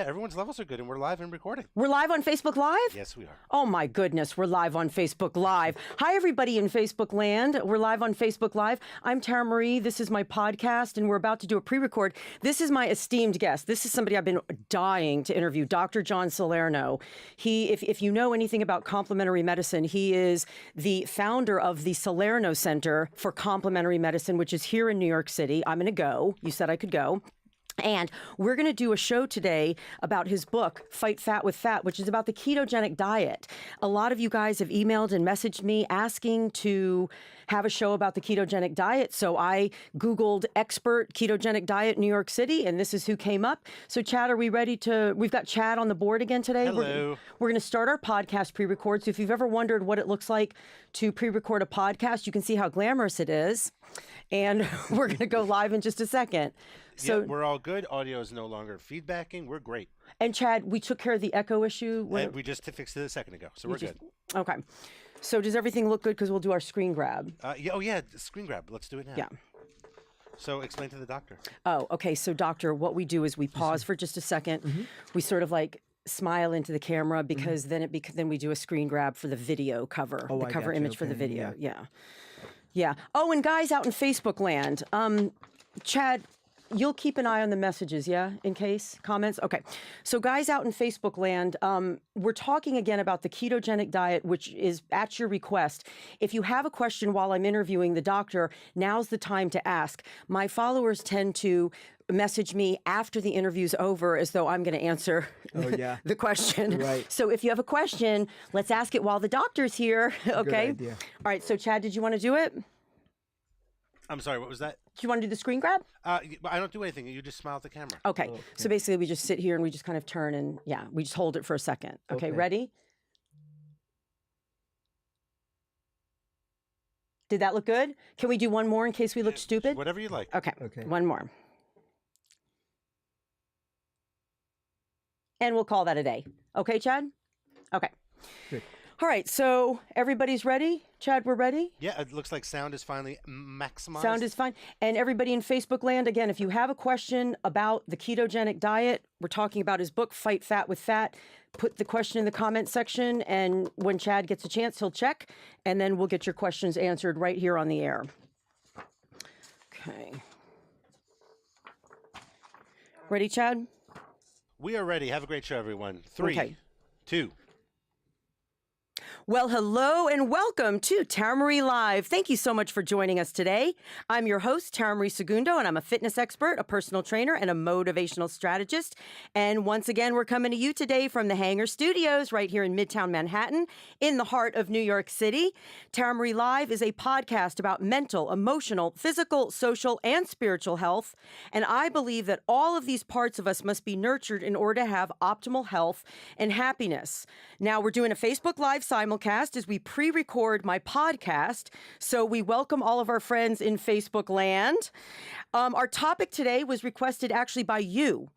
everyone's levels are good, and we're live and recording. We're live on Facebook Live? Yes, we are. Oh my goodness, we're live on Facebook Live. Hi, everybody in Facebook land. We're live on Facebook Live. I'm Tara Marie. This is my podcast, and we're about to do a pre-record. This is my esteemed guest. This is somebody I've been dying to interview, Dr. John Salerno. If you know anything about complementary medicine, he is the founder of the Salerno Center for Complementary Medicine, which is here in New York City. I'm going to go. You said I could go. And we're going to do a show today about his book, Fight Fat with Fat, which is about the ketogenic diet. A lot of you guys have emailed and messaged me asking to have a show about the ketogenic diet. So I Googled expert ketogenic diet New York City, and this is who came up. So Chad, are we ready to, we've got Chad on the board again today. Hello. We're going to start our podcast pre-record. So if you've ever wondered what it looks like to pre-record a podcast, you can see how glamorous it is. And we're going to go live in just a second. So yeah, we're all good. Audio is no longer feedbacking. We're great. And Chad, we took care of the echo issue. And we just fixed it a second ago, so we're good. Okay. So does everything look good? Because we'll do our screen grab. Yeah, screen grab. Let's do it now. Yeah. So explain to the doctor. Oh, okay. So doctor, what we do is we pause for just a second. Mm-hmm. We sort of like smile into the camera because then we do a screen grab for the video cover, the cover image for the video. Yeah. Yeah. Oh, and guys out in Facebook land, Chad, you'll keep an eye on the messages, yeah, in case comments. Okay. So guys out in Facebook land, we're talking again about the ketogenic diet, which is at your request. If you have a question while I'm interviewing the doctor, now's the time to ask. My followers tend to message me after the interview's over as though I'm going to answer the question. Right. So if you have a question, let's ask it while the doctor's here. Okay. Good idea. All right. So Chad, did you want to do it? I'm sorry, what was that? Do you want to do the screen grab? I don't do anything. You just smile at the camera. Okay. So basically we just sit here and we just kind of turn and we just hold it for a second. Okay. Ready? Did that look good? Can we do one more in case we look stupid? Whatever you like. Okay. One more. And we'll call that a day. Okay, Chad? Okay. Good. All right, so everybody's ready? Chad, we're ready? Yeah, it looks like sound is finally maximized. Sound is fine. And everybody in Facebook land, again, if you have a question about the ketogenic diet, we're talking about his book, Fight Fat with Fat, put the question in the comment section, and when Chad gets a chance, he'll check, and then we'll get your questions answered right here on the air. Okay. Ready, Chad? We are ready. Have a great show, everyone. 3, 2. Well, hello and welcome to Tara Marie Live. Thank you so much for joining us today. I'm your host, Tara Marie Segundo, and I'm a fitness expert, a personal trainer, and a motivational strategist. And once again, we're coming to you today from the Hangar Studios right here in Midtown Manhattan, in the heart of New York City. Tara Marie Live is a podcast about mental, emotional, physical, social, and spiritual health. And I believe that all of these parts of us must be nurtured in order to have optimal health and happiness. Now, we're doing a Facebook Live simulcast as we pre-record my podcast. So we welcome all of our friends in Facebook land. Our topic today was requested actually by you.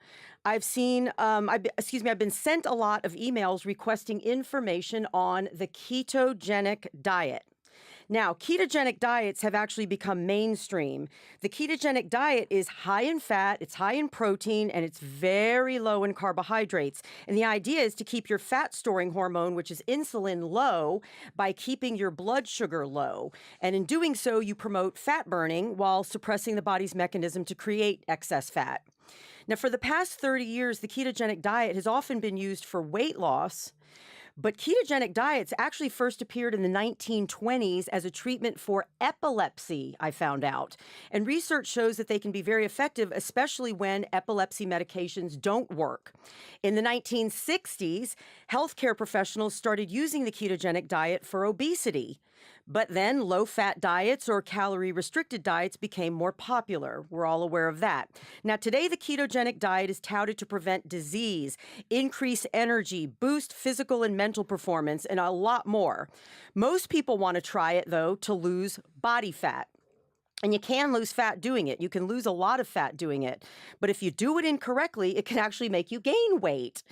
I've been sent a lot of emails requesting information on the ketogenic diet. Now, ketogenic diets have actually become mainstream. The ketogenic diet is high in fat, it's high in protein, and it's very low in carbohydrates. And the idea is to keep your fat-storing hormone, which is insulin, low by keeping your blood sugar low. And in doing so, you promote fat burning while suppressing the body's mechanism to create excess fat. Now, for the past 30 years, the ketogenic diet has often been used for weight loss. But ketogenic diets actually first appeared in the 1920s as a treatment for epilepsy, I found out. And research shows that they can be very effective, especially when epilepsy medications don't work. In the 1960s, healthcare professionals started using the ketogenic diet for obesity. But then low-fat diets or calorie-restricted diets became more popular. We're all aware of that. Now, today, the ketogenic diet is touted to prevent disease, increase energy, boost physical and mental performance, and a lot more. Most people want to try it, though, to lose body fat. And you can lose fat doing it. You can lose a lot of fat doing it. But if you do it incorrectly, it can actually make you gain weight.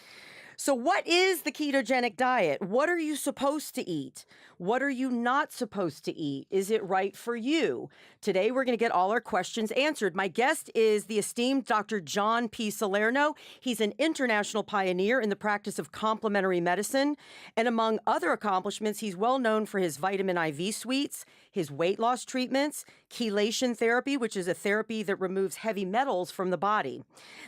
So what is the ketogenic diet? What are you supposed to eat? What are you not supposed to eat? Is it right for you? Today, we're going to get all our questions answered. My guest is the esteemed Dr. John P. Salerno. He's an international pioneer in the practice of complementary medicine. And among other accomplishments, he's well known for his vitamin IV suites, his weight loss treatments, chelation therapy, which is a therapy that removes heavy metals from the body.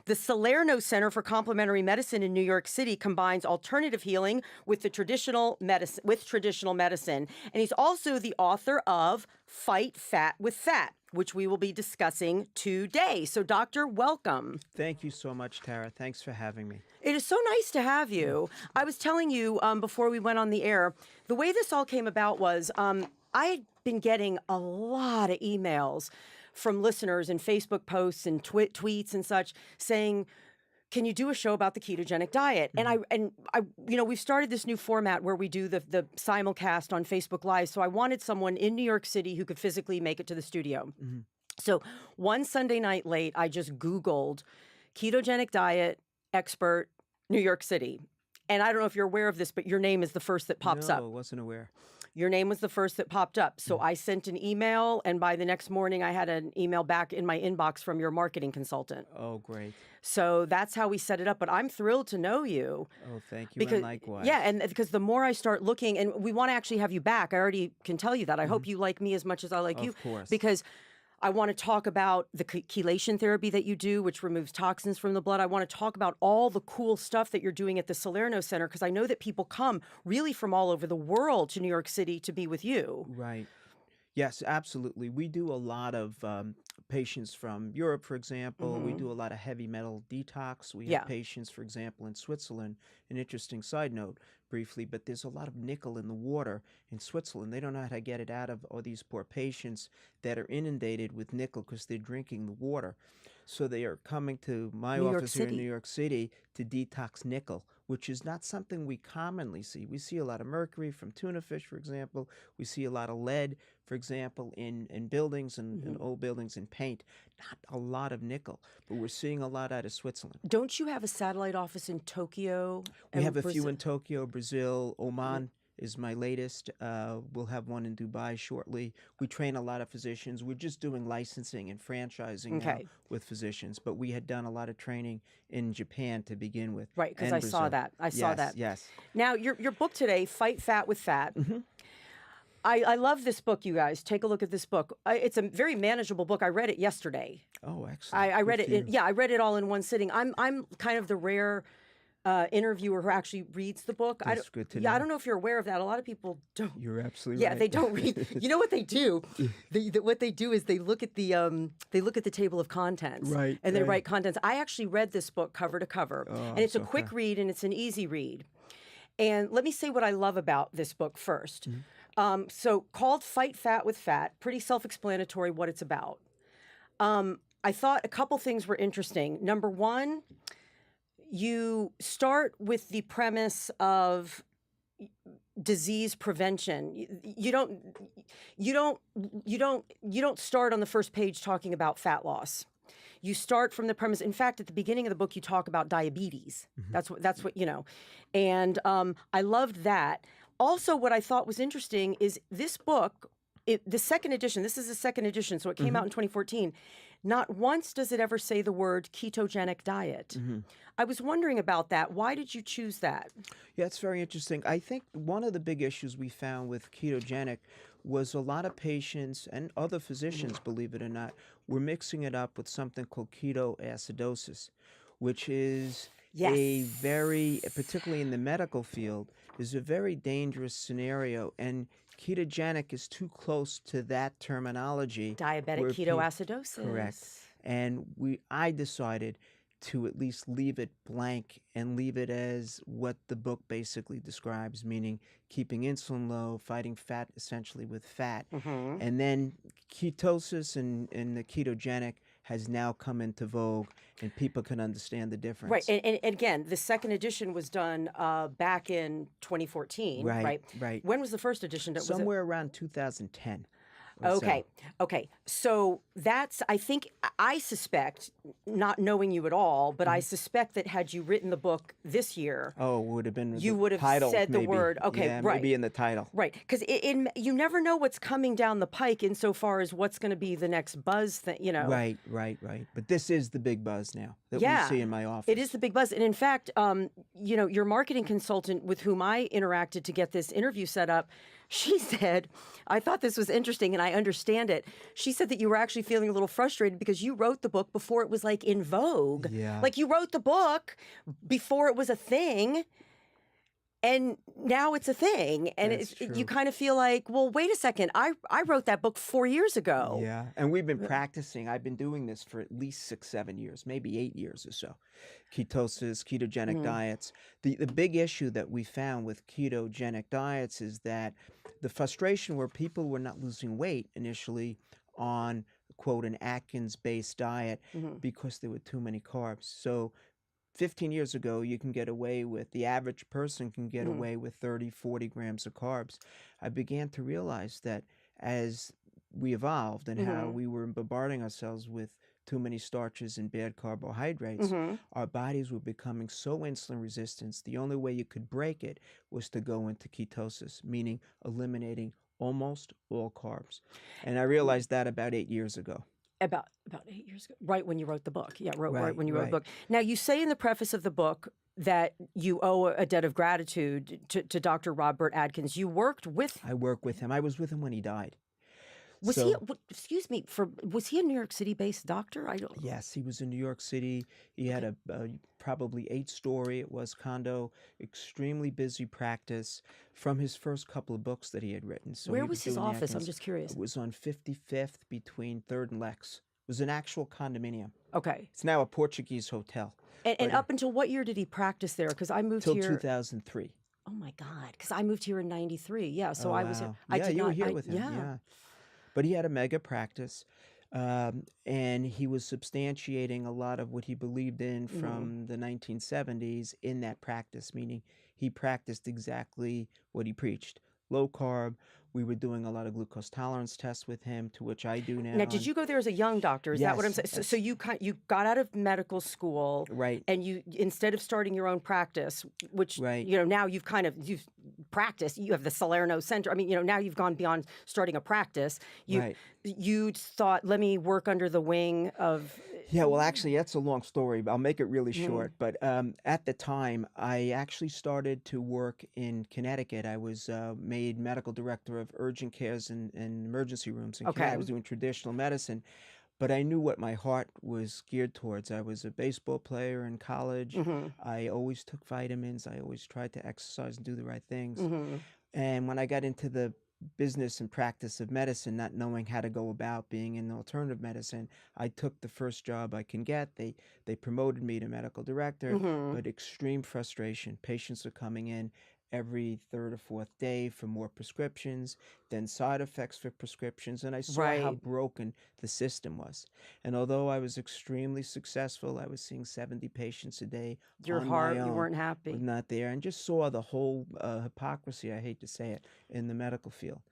The Salerno Center for Complementary Medicine in New York City combines alternative healing with the traditional medicine. And he's also the author of Fight Fat with Fat, which we will be discussing today. So, Doctor, welcome. Thank you so much, Tara. Thanks for having me. It is so nice to have you. I was telling you before we went on the air, the way this all came about was I had been getting a lot of emails from listeners and Facebook posts and tweets and such saying, can you do a show about the ketogenic diet? And I, we've started this new format where we do the simulcast on Facebook Live. So I wanted someone in New York City who could physically make it to the studio. So one Sunday night late, I just Googled ketogenic diet expert New York City. And I don't know if you're aware of this, but your name is the first that pops up. No, I wasn't aware. Your name was the first that popped up. So I sent an email, and by the next morning, I had an email back in my inbox from your marketing consultant. Oh, great. So that's how we set it up. But I'm thrilled to know you. Oh, thank you, Because, and likewise. yeah, and because the more I start looking, and we want to actually have you back. I already can tell you that. I hope you like me as much as I like you. Of course. Because I want to talk about the chelation therapy that you do, which removes toxins from the blood. I want to talk about all the cool stuff that you're doing at the Salerno Center, because I know that people come really from all over the world to New York City to be with you. Right. Yes, absolutely. We do a lot of patients from Europe, for example. We do a lot of heavy metal detox. We have patients, for example, in Switzerland. An interesting side note, briefly, but there's a lot of nickel in the water in Switzerland. They don't know how to get it out of all these poor patients that are inundated with nickel because they're drinking the water. So they are coming to my office here in New York City to detox nickel, which is not something we commonly see. We see a lot of mercury from tuna fish, for example. We see a lot of lead, for example, in buildings and in old buildings and paint. Not a lot of nickel, but we're seeing a lot out of Switzerland. Don't you have a satellite office in Tokyo? We have a few in Tokyo, Brazil, Oman. Is my latest. We'll have one in Dubai shortly. We train a lot of physicians. We're just doing licensing and franchising now with physicians, but we had done a lot of training in Japan to begin with. Right, because I saw that. I saw that. Yes. Now, your book today, Fight Fat with Fat. I love this book, you guys. Take a look at this book. It's a very manageable book. I read it yesterday. Oh, excellent. I read it. I read it all in one sitting. I'm kind of the rare interviewer who actually reads the book. That's good to know. Yeah, I don't know if you're aware of that. A lot of people don't. You're absolutely right. right. Yeah, they don't read. You know what they do? What they do is they look at the table of contents. Right. And they write contents. I actually read this book cover to cover, and it's a okay. quick read and it's an easy read. And let me say what I love about this book first. So called Fight Fat with Fat, pretty self-explanatory what it's about. I thought a couple things were interesting. Number one, you start with the premise of disease prevention. You don't start on the first page talking about fat loss. You start from the premise. In fact, at the beginning of the book, you talk about diabetes. That's what you know, and I loved that. Also, what I thought was interesting is this book, the second edition. This is the second edition, so it came out in 2014. Not once does it ever say the word ketogenic diet. I was wondering about that. Why did you choose that? Yeah, it's very interesting. I think one of the big issues we found with ketogenic was a lot of patients and other physicians, believe it or not, were mixing it up with something called ketoacidosis, which is a very, particularly in the medical field, is a very dangerous scenario. And ketogenic is too close to that terminology. Diabetic ketoacidosis. Correct. And I decided to at least leave it blank and leave it as what the book basically describes, meaning keeping insulin low, fighting fat essentially with fat. And then ketosis and the ketogenic has now come into vogue, and people can understand the difference. Right, and again, the second edition was done back in 2014, right? Right. When was the first edition? Somewhere around 2010. Okay. Okay. So that's, I suspect, not knowing you at all, but I suspect that had you written the book this year, Oh, it would have been you the would have title, said the maybe. word. Okay. Yeah, Right. maybe in the title. Right. Because you never know what's coming down the pike insofar as what's going to be the next buzz thing, you know. Right. But this is the big buzz now that we Yeah, see in my office. it is the big buzz. And in fact, you know, your marketing consultant with whom I interacted to get this interview set up, she said, I thought this was interesting and I understand it. She said that you were actually feeling a little frustrated because you wrote the book before it was like in vogue. Yeah. Like you wrote the book before it was a thing. And now it's a thing. And you kind of feel like, well, wait a second. I wrote that book 4 years ago. Yeah. And we've been practicing. I've been doing this for at least 6-7 years, maybe 8 years or so. Ketosis, ketogenic diets. The big issue that we found with ketogenic diets is that the frustration where people were not losing weight initially on, quote, an Atkins-based diet because there were too many carbs. So 15 years ago, you can get away with, the average person can get away with 30, 40 grams of carbs. I began to realize that as we evolved and how we were bombarding ourselves with too many starches and bad carbohydrates, our bodies were becoming so insulin resistant, the only way you could break it was to go into ketosis, meaning eliminating almost all carbs. And I realized that about 8 years ago. About 8 years ago, right when you wrote the book. Yeah, right when you wrote the book. Now, you say in the preface of the book that you owe a debt of gratitude to Dr. Robert Atkins. You worked with... I work with him. I was with him when he died. Was he, excuse me, was he a New York City-based doctor? I don't... Yes, he was in New York City. He had a probably 8-story, it was, condo, extremely busy practice from his first couple of books that he had written. So where was his office? I'm just curious. It was on 55th between 3rd and Lex. It was an actual condominium. Okay. It's now a Portuguese hotel. And up until what year did he practice there? Because I moved here... Till 2003. Oh, my God. Because I moved here in 93. Yeah, so I was... Wow. I yeah, did you not, were here with him. Yeah. But he had a mega practice, and he was substantiating a lot of what he believed in from the 1970s in that practice, meaning he practiced exactly what he preached. Low carb. We were doing a lot of glucose tolerance tests with him, to which I do now. Now, did you go there as a young doctor? Is that what I'm saying? Yes. So you got out of medical school, right? And you, instead of starting your own practice, which you know, now you've practiced. You have the Salerno Center. I mean, you know, now you've gone beyond starting a practice. You thought, let me work under the wing of... Yeah, well, actually, that's a long story, but I'll make it really short. But at the time, I actually started to work in Connecticut. I was made medical director of urgent cares and emergency rooms in Connecticut. I was doing traditional medicine, but I knew what my heart was geared towards. I was a baseball player in college. I always took vitamins. I always tried to exercise and do the right things. And when I got into the business and practice of medicine, not knowing how to go about being in alternative medicine, I took the first job I can get. They promoted me to medical director, but extreme frustration. Patients are coming in every 3rd or 4th day for more prescriptions, then side effects for prescriptions, and I saw how broken the system was. And although I was extremely successful, I was seeing 70 patients a day. Your heart, you weren't happy. Was not there, and just saw the whole hypocrisy, I hate to say it, in the medical field.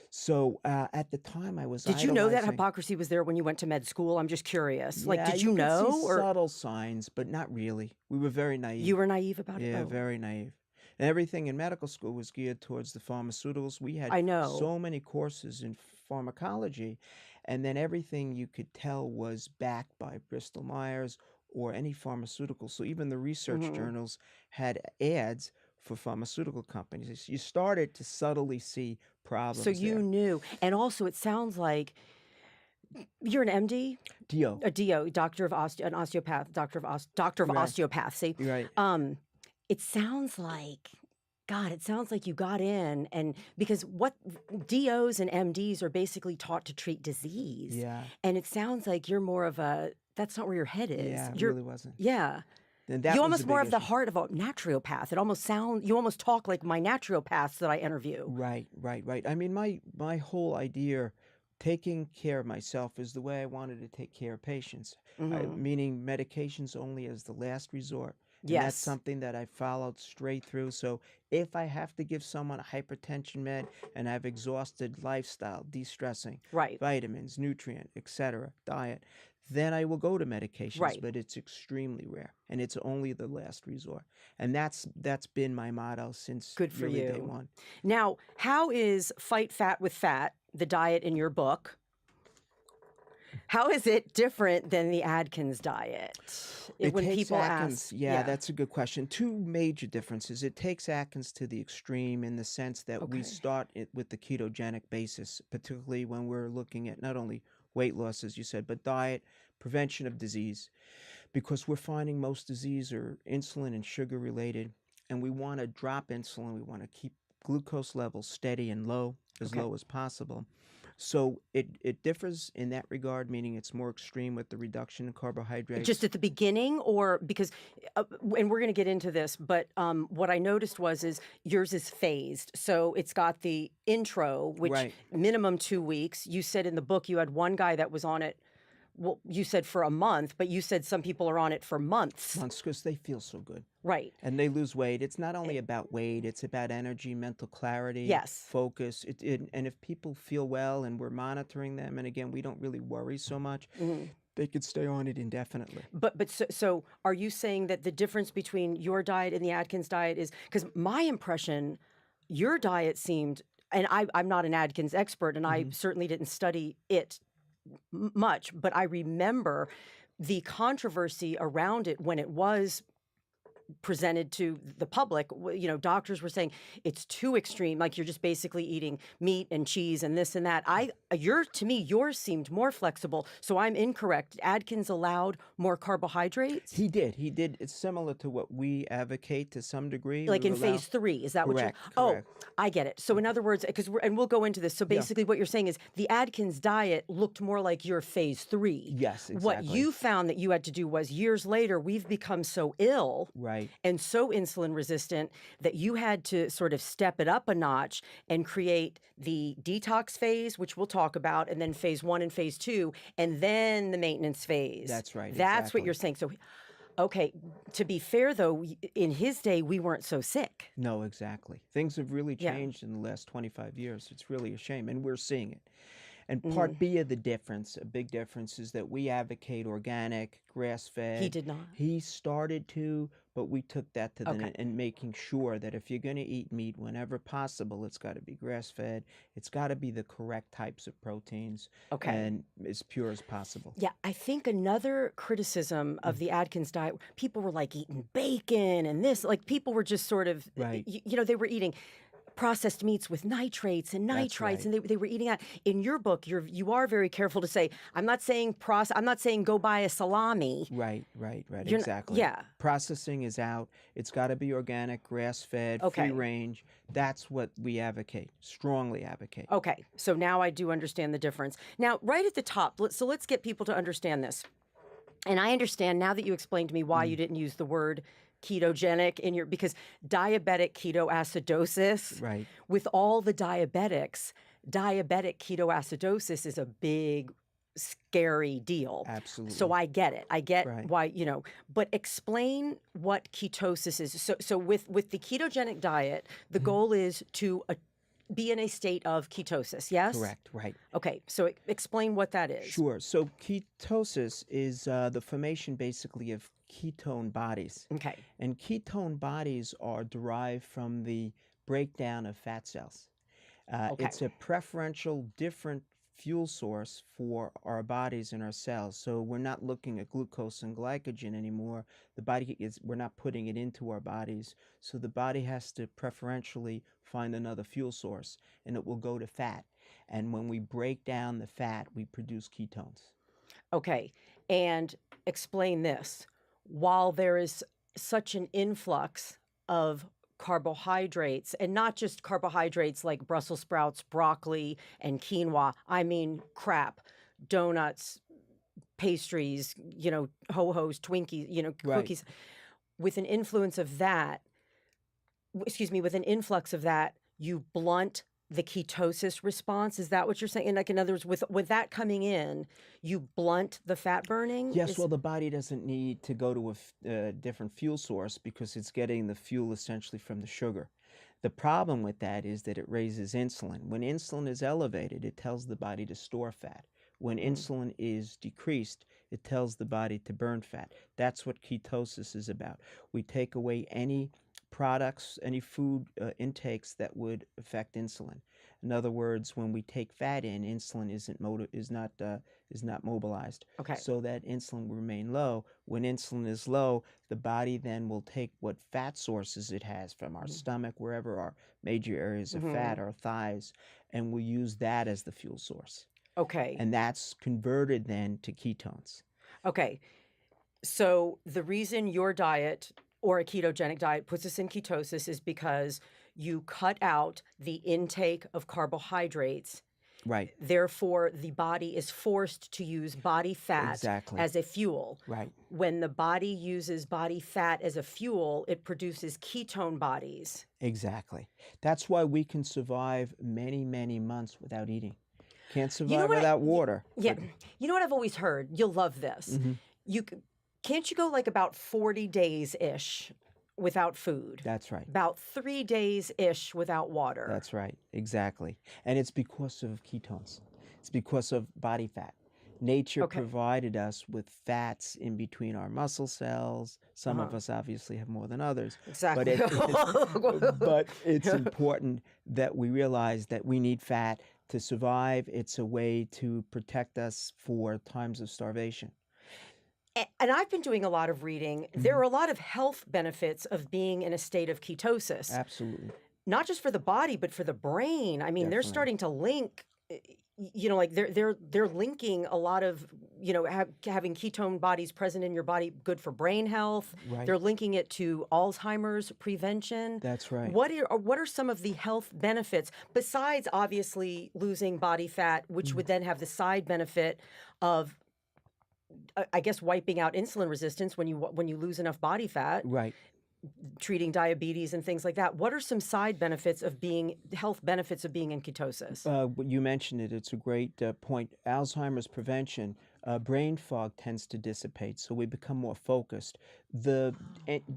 So at the time, I was Did you know that hypocrisy was there when you went to med school? I'm just curious. Yeah, like, did you know? Could see subtle signs, but not really. We were very naive. You were naive about it? Yeah, very naive. And everything in medical school was geared towards the pharmaceuticals. We had so many courses in pharmacology, and then everything you could tell was backed by Bristol Myers or any pharmaceutical. So even the research journals had ads for pharmaceutical companies. You started to subtly see problems. So you knew. And also, it sounds like you're an MD? DO. A DO, doctor of an osteopath, doctor of osteopathy. Right. It sounds like, God, it sounds like you got in, and because what DOs and MDs are basically taught to treat disease. Yeah. And it sounds like you're more of that's not where your head is. Yeah, it really wasn't. Yeah. And that you was almost more of the issue. heart of a naturopath. It almost you almost talk like my naturopaths that I interview. Right. I mean, my whole idea, taking care of myself, is the way I wanted to take care of patients, meaning medications only as the last resort. And that's something that I followed straight through. So if I have to give someone a hypertension med and I've exhausted lifestyle, de-stressing, vitamins, nutrient, etc., diet, then I will go to medications, but it's extremely rare, and it's only the last resort. And that's been my motto since really day one. Now, how is Fight Fat with Fat, the diet in your book, how is it different than the Atkins diet? When people ask, that's a good question. Two major differences. It takes Atkins to the extreme in the sense that we start it with the ketogenic basis, particularly when we're looking at not only weight loss, as you said, but diet, prevention of disease, because we're finding most disease are insulin and sugar related, and we want to drop insulin. We want to keep glucose levels steady and low, as low as possible. So it differs in that regard, meaning it's more extreme with the reduction in carbohydrates. Just at the beginning, or because, and we're going to get into this, but what I noticed is yours is phased. So it's got the intro, which minimum 2 weeks. You said in the book you had one guy that was on it. Well, you said for a month, but you said some people are on it for months. Months, because they feel so good. Right. And they lose weight. It's not only about weight, it's about energy, mental clarity, focus. And if people feel well and we're monitoring them, and again, we don't really worry so much, they could stay on it indefinitely. But so are you saying that the difference between your diet and the Atkins diet is, because my impression, your diet seemed, and I'm not an Atkins expert, and I certainly didn't study it much, but I remember the controversy around it when it was presented to the public. You know, doctors were saying it's too extreme, like you're just basically eating meat and cheese and this and that. To me, yours seemed more flexible, so I'm incorrect. Atkins allowed more carbohydrates? He did. It's similar to what we advocate to some degree. Like in phase 3, is that what you're... Oh, I get it. So in other words, and we'll go into this, so basically what you're saying is the Atkins diet looked more like your phase 3. Yes, exactly. What you found that you had to do was, years later, we've become so ill and so insulin resistant that you had to sort of step it up a notch and create the detox phase, which we'll talk about, and then phase 1 and phase 2, and then the maintenance phase. That's right. That's what you're saying. So, okay, to be fair though, in his day, we weren't so sick. No, exactly. Things have really changed in the last 25 years. It's really a shame, and we're seeing it. And part B of the difference, a big difference, is that we advocate organic, grass-fed. He did not. He started to, but we took that to the and making sure that if you're going to eat meat whenever possible, it's got to be grass-fed. It's got to be the correct types of proteins and as pure as possible. Yeah, I think another criticism of the Atkins diet, people were like eating bacon and this, like people were just sort of, you know, they were eating processed meats with nitrates and nitrites, and they were eating that. In your book, you are very careful to say, I'm not saying go buy a salami. Right, exactly. Yeah. Processing is out. It's got to be organic, grass-fed, free range. That's what we advocate, strongly advocate. Okay, so now I do understand the difference. Now, right at the top, let's get people to understand this. And I understand now that you explained to me why you didn't use the word ketogenic in your, because diabetic ketoacidosis, with all the diabetics, diabetic ketoacidosis is a big, scary deal. Absolutely. So I get it. I get why, you know, but explain what ketosis is. So with the ketogenic diet, the goal is to be in a state of ketosis, yes? Correct, right. Okay, so explain what that is. Sure. So ketosis is the formation basically of ketone bodies. Okay. And ketone bodies are derived from the breakdown of fat cells. It's a preferential different fuel source for our bodies and our cells. So we're not looking at glucose and glycogen anymore. We're not putting it into our bodies. So the body has to preferentially find another fuel source, and it will go to fat. And when we break down the fat, we produce ketones. Okay. And explain this. While there is such an influx of carbohydrates, and not just carbohydrates like Brussels sprouts, broccoli, and quinoa, I mean crap, donuts, pastries, you know, ho-hos, Twinkies, you know, cookies. With an influx of that, you blunt the ketosis response. Is that what you're saying? And like, in other words, with that coming in, you blunt the fat burning? Yes, well, the body doesn't need to go to a different fuel source because it's getting the fuel essentially from the sugar. The problem with that is that it raises insulin. When insulin is elevated, it tells the body to store fat. When insulin is decreased, it tells the body to burn fat. That's what ketosis is about. We take away any products, any food intakes that would affect insulin. In other words, when we take fat in, insulin is not mobilized, Okay. so that insulin will remain low. When insulin is low, the body then will take what fat sources it has from our stomach, wherever our major areas of fat, our thighs, and we'll use that as the fuel source. Okay. And that's converted then to ketones. Okay. So the reason your diet or a ketogenic diet puts us in ketosis is because you cut out the intake of carbohydrates. Right. Therefore, the body is forced to use body fat as a fuel. Right. When the body uses body fat as a fuel, it produces ketone bodies. Exactly. That's why we can survive many, many months without eating. Can't survive without water. Yeah. You know what I've always heard? You'll love this. Can't you go like about 40 days-ish without food? That's right. About 3 days-ish without water. That's right. Exactly. And it's because of ketones. It's because of body fat. Nature provided us with fats in between our muscle cells. Some of us obviously have more than others. Exactly. But it's important that we realize that we need fat to survive. It's a way to protect us for times of starvation. And I've been doing a lot of reading. There are a lot of health benefits of being in a state of ketosis. Absolutely. Not just for the body, but for the brain. I mean, they're starting to link, like they're linking a lot of, having ketone bodies present in your body good for brain health. Right. They're linking it to Alzheimer's prevention. That's right. What are some of the health benefits besides obviously losing body fat, which would then have the side benefit of, I guess, wiping out insulin resistance when you lose enough body fat, right? Treating diabetes and things like that. What are some side benefits of health benefits of being in ketosis? You mentioned it. It's a great point. Alzheimer's prevention, brain fog tends to dissipate, so we become more focused. The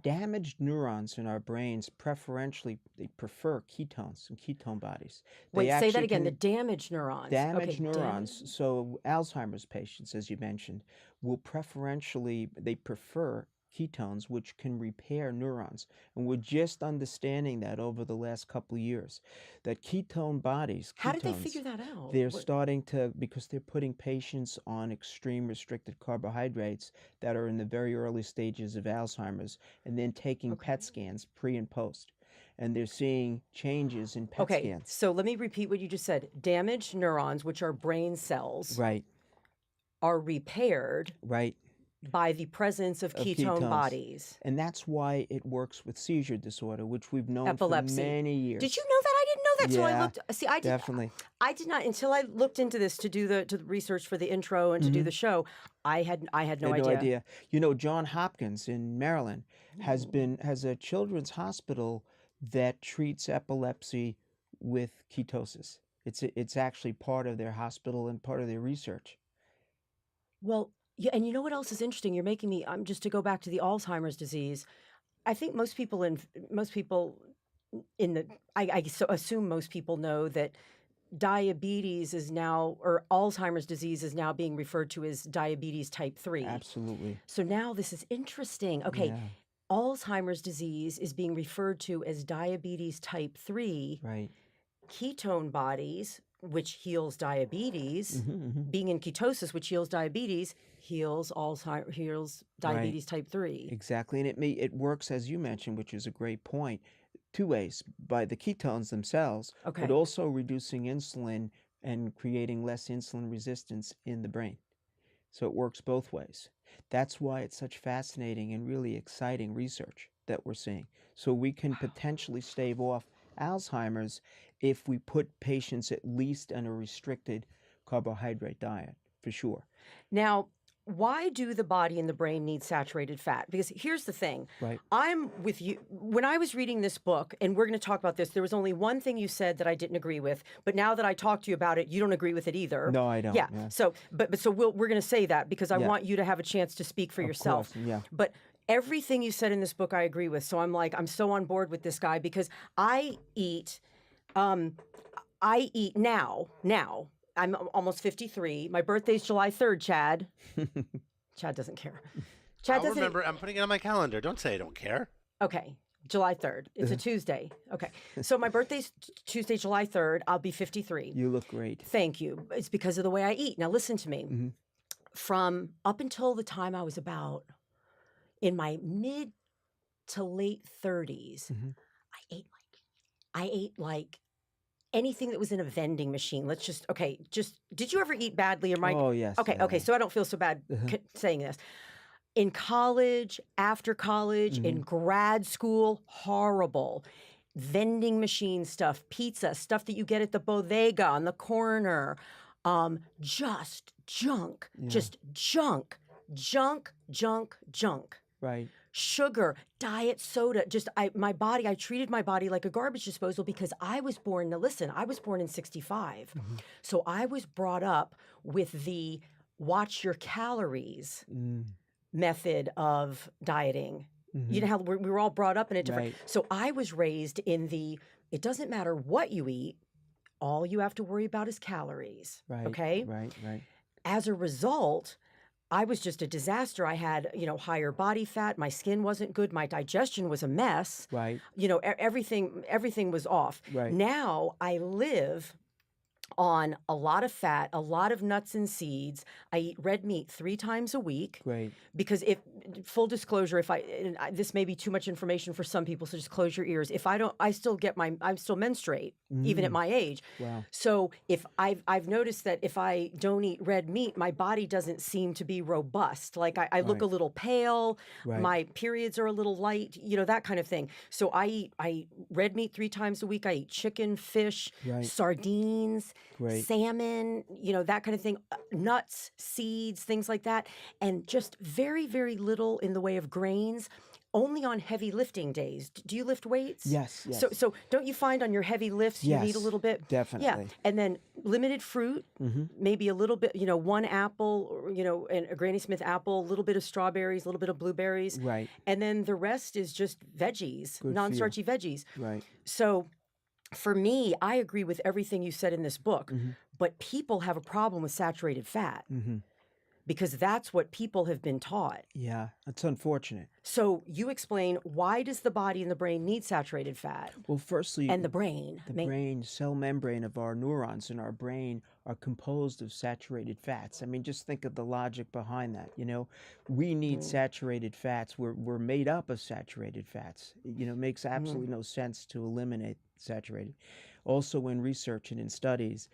damaged neurons in our brains preferentially, they prefer ketones and ketone bodies. Wait, say that again. The damaged neurons. Damaged neurons. So Alzheimer's patients, as you mentioned, will they prefer ketones, which can repair neurons. And we're just understanding that over the last couple of years, that ketone bodies, How did they figure that out? They're starting to, because they're putting patients on extreme restricted carbohydrates that are in the very early stages of Alzheimer's, and then taking PET scans pre and post. And they're seeing changes in PET scans. So let me repeat what you just said. Damaged neurons, which are brain cells, right, are repaired. Right. By the presence of ketone bodies. And that's why it works with seizure disorder, which we've known Epilepsy. for many years. Did you know that? I didn't know that. Yeah, so I looked. See, I did, definitely. I did not until I looked into this to do the research for the intro and to do the show. I had no idea. You know, John Hopkins in Maryland has a children's hospital that treats epilepsy with ketosis. It's actually part of their hospital and part of their research. Well. Yeah, and you know what else is interesting? You're making me. Just to go back to the Alzheimer's disease. I think I assume most people know that diabetes is now, or Alzheimer's disease is now being referred to as diabetes type 3. Absolutely. So now this is interesting. Okay, Alzheimer's disease is being referred to as diabetes type 3. Right. Ketone bodies, which heals diabetes, being in ketosis, which heals diabetes, heals diabetes type 3. Exactly, and it works, as you mentioned, which is a great point, two ways: by the ketones themselves, but also reducing insulin and creating less insulin resistance in the brain. So it works both ways. That's why it's such fascinating and really exciting research that we're seeing. So we can potentially stave off Alzheimer's if we put patients at least on a restricted carbohydrate diet, for sure. Now, why do the body and the brain need saturated fat? Because here's the thing. Right. I'm with you. When I was reading this book, and we're going to talk about this, there was only one thing you said that I didn't agree with. But now that I talked to you about it, you don't agree with it either. No, I don't. Yeah. So, we're going to say that because I want you to have a chance to speak for yourself. Course, yeah. But everything you said in this book, I agree with. So I'm so on board with this guy because I eat now. I'm almost 53. My birthday's July 3rd, Chad. Chad doesn't care. Chad doesn't remember. I'm putting it on my calendar. Don't say I don't care. Okay. July 3rd. It's a Tuesday. Okay. So my birthday's Tuesday, July 3rd. I'll be 53. You look great. Thank you. It's because of the way I eat. Now listen to me. Mm-hmm. From up until the time I was about in my mid to late 30s, Mm-hmm. I ate like anything that was in a vending machine. Did you ever eat badly? Oh, yes. Okay. So I don't feel so bad saying this. In college, after college, in grad school, horrible. Vending machine stuff, pizza, stuff that you get at the bodega on the corner. Just junk. Yeah. Just junk. Right. Sugar, diet soda, I treated my body like a garbage disposal because I was born in 65. Mm-hmm. So I was brought up with the watch your calories method of dieting. Mm-hmm. You know how we were all brought up in a different, Right. so I was raised in it doesn't matter what you eat, all you have to worry about is calories. Right. Okay? Right. As a result, I was just a disaster. I had, higher body fat. My skin wasn't good. My digestion was a mess. Right. Everything was off. Right. Now I live on a lot of fat, a lot of nuts and seeds. I eat red meat 3 times a week. Great. Because full disclosure, this may be too much information for some people, so just close your ears. I still menstruate, even at my age. Wow. So if I've noticed that if I don't eat red meat, my body doesn't seem to be robust. Like I look a little pale, Right. my periods are a little light, that kind of thing. So I eat red meat 3 times a week. I eat chicken, fish, Right. sardines, Great. salmon, that kind of thing, nuts, seeds, things like that, and just very, very little in the way of grains, only on heavy lifting days. Do you lift weights? Yes. So don't you find on your heavy lifts you need a little bit? Definitely. Yeah, and then limited fruit, maybe a little bit, 1 apple, and a Granny Smith apple, a little bit of strawberries, a little bit of blueberries. Right. And then the rest is just veggies, Good for non-starchy veggies. Right. So for me, I agree with everything you said in this book, but people have a problem with saturated fat because that's what people have been taught. Yeah, it's unfortunate. So you explain, why does the body and the brain need saturated fat? Well, firstly, And the brain. the brain cell membrane of our neurons in our brain are composed of saturated fats. I mean, just think of the logic behind that. We need saturated fats. We're made up of saturated fats. It makes absolutely no sense to eliminate saturated. Also, in research and in studies,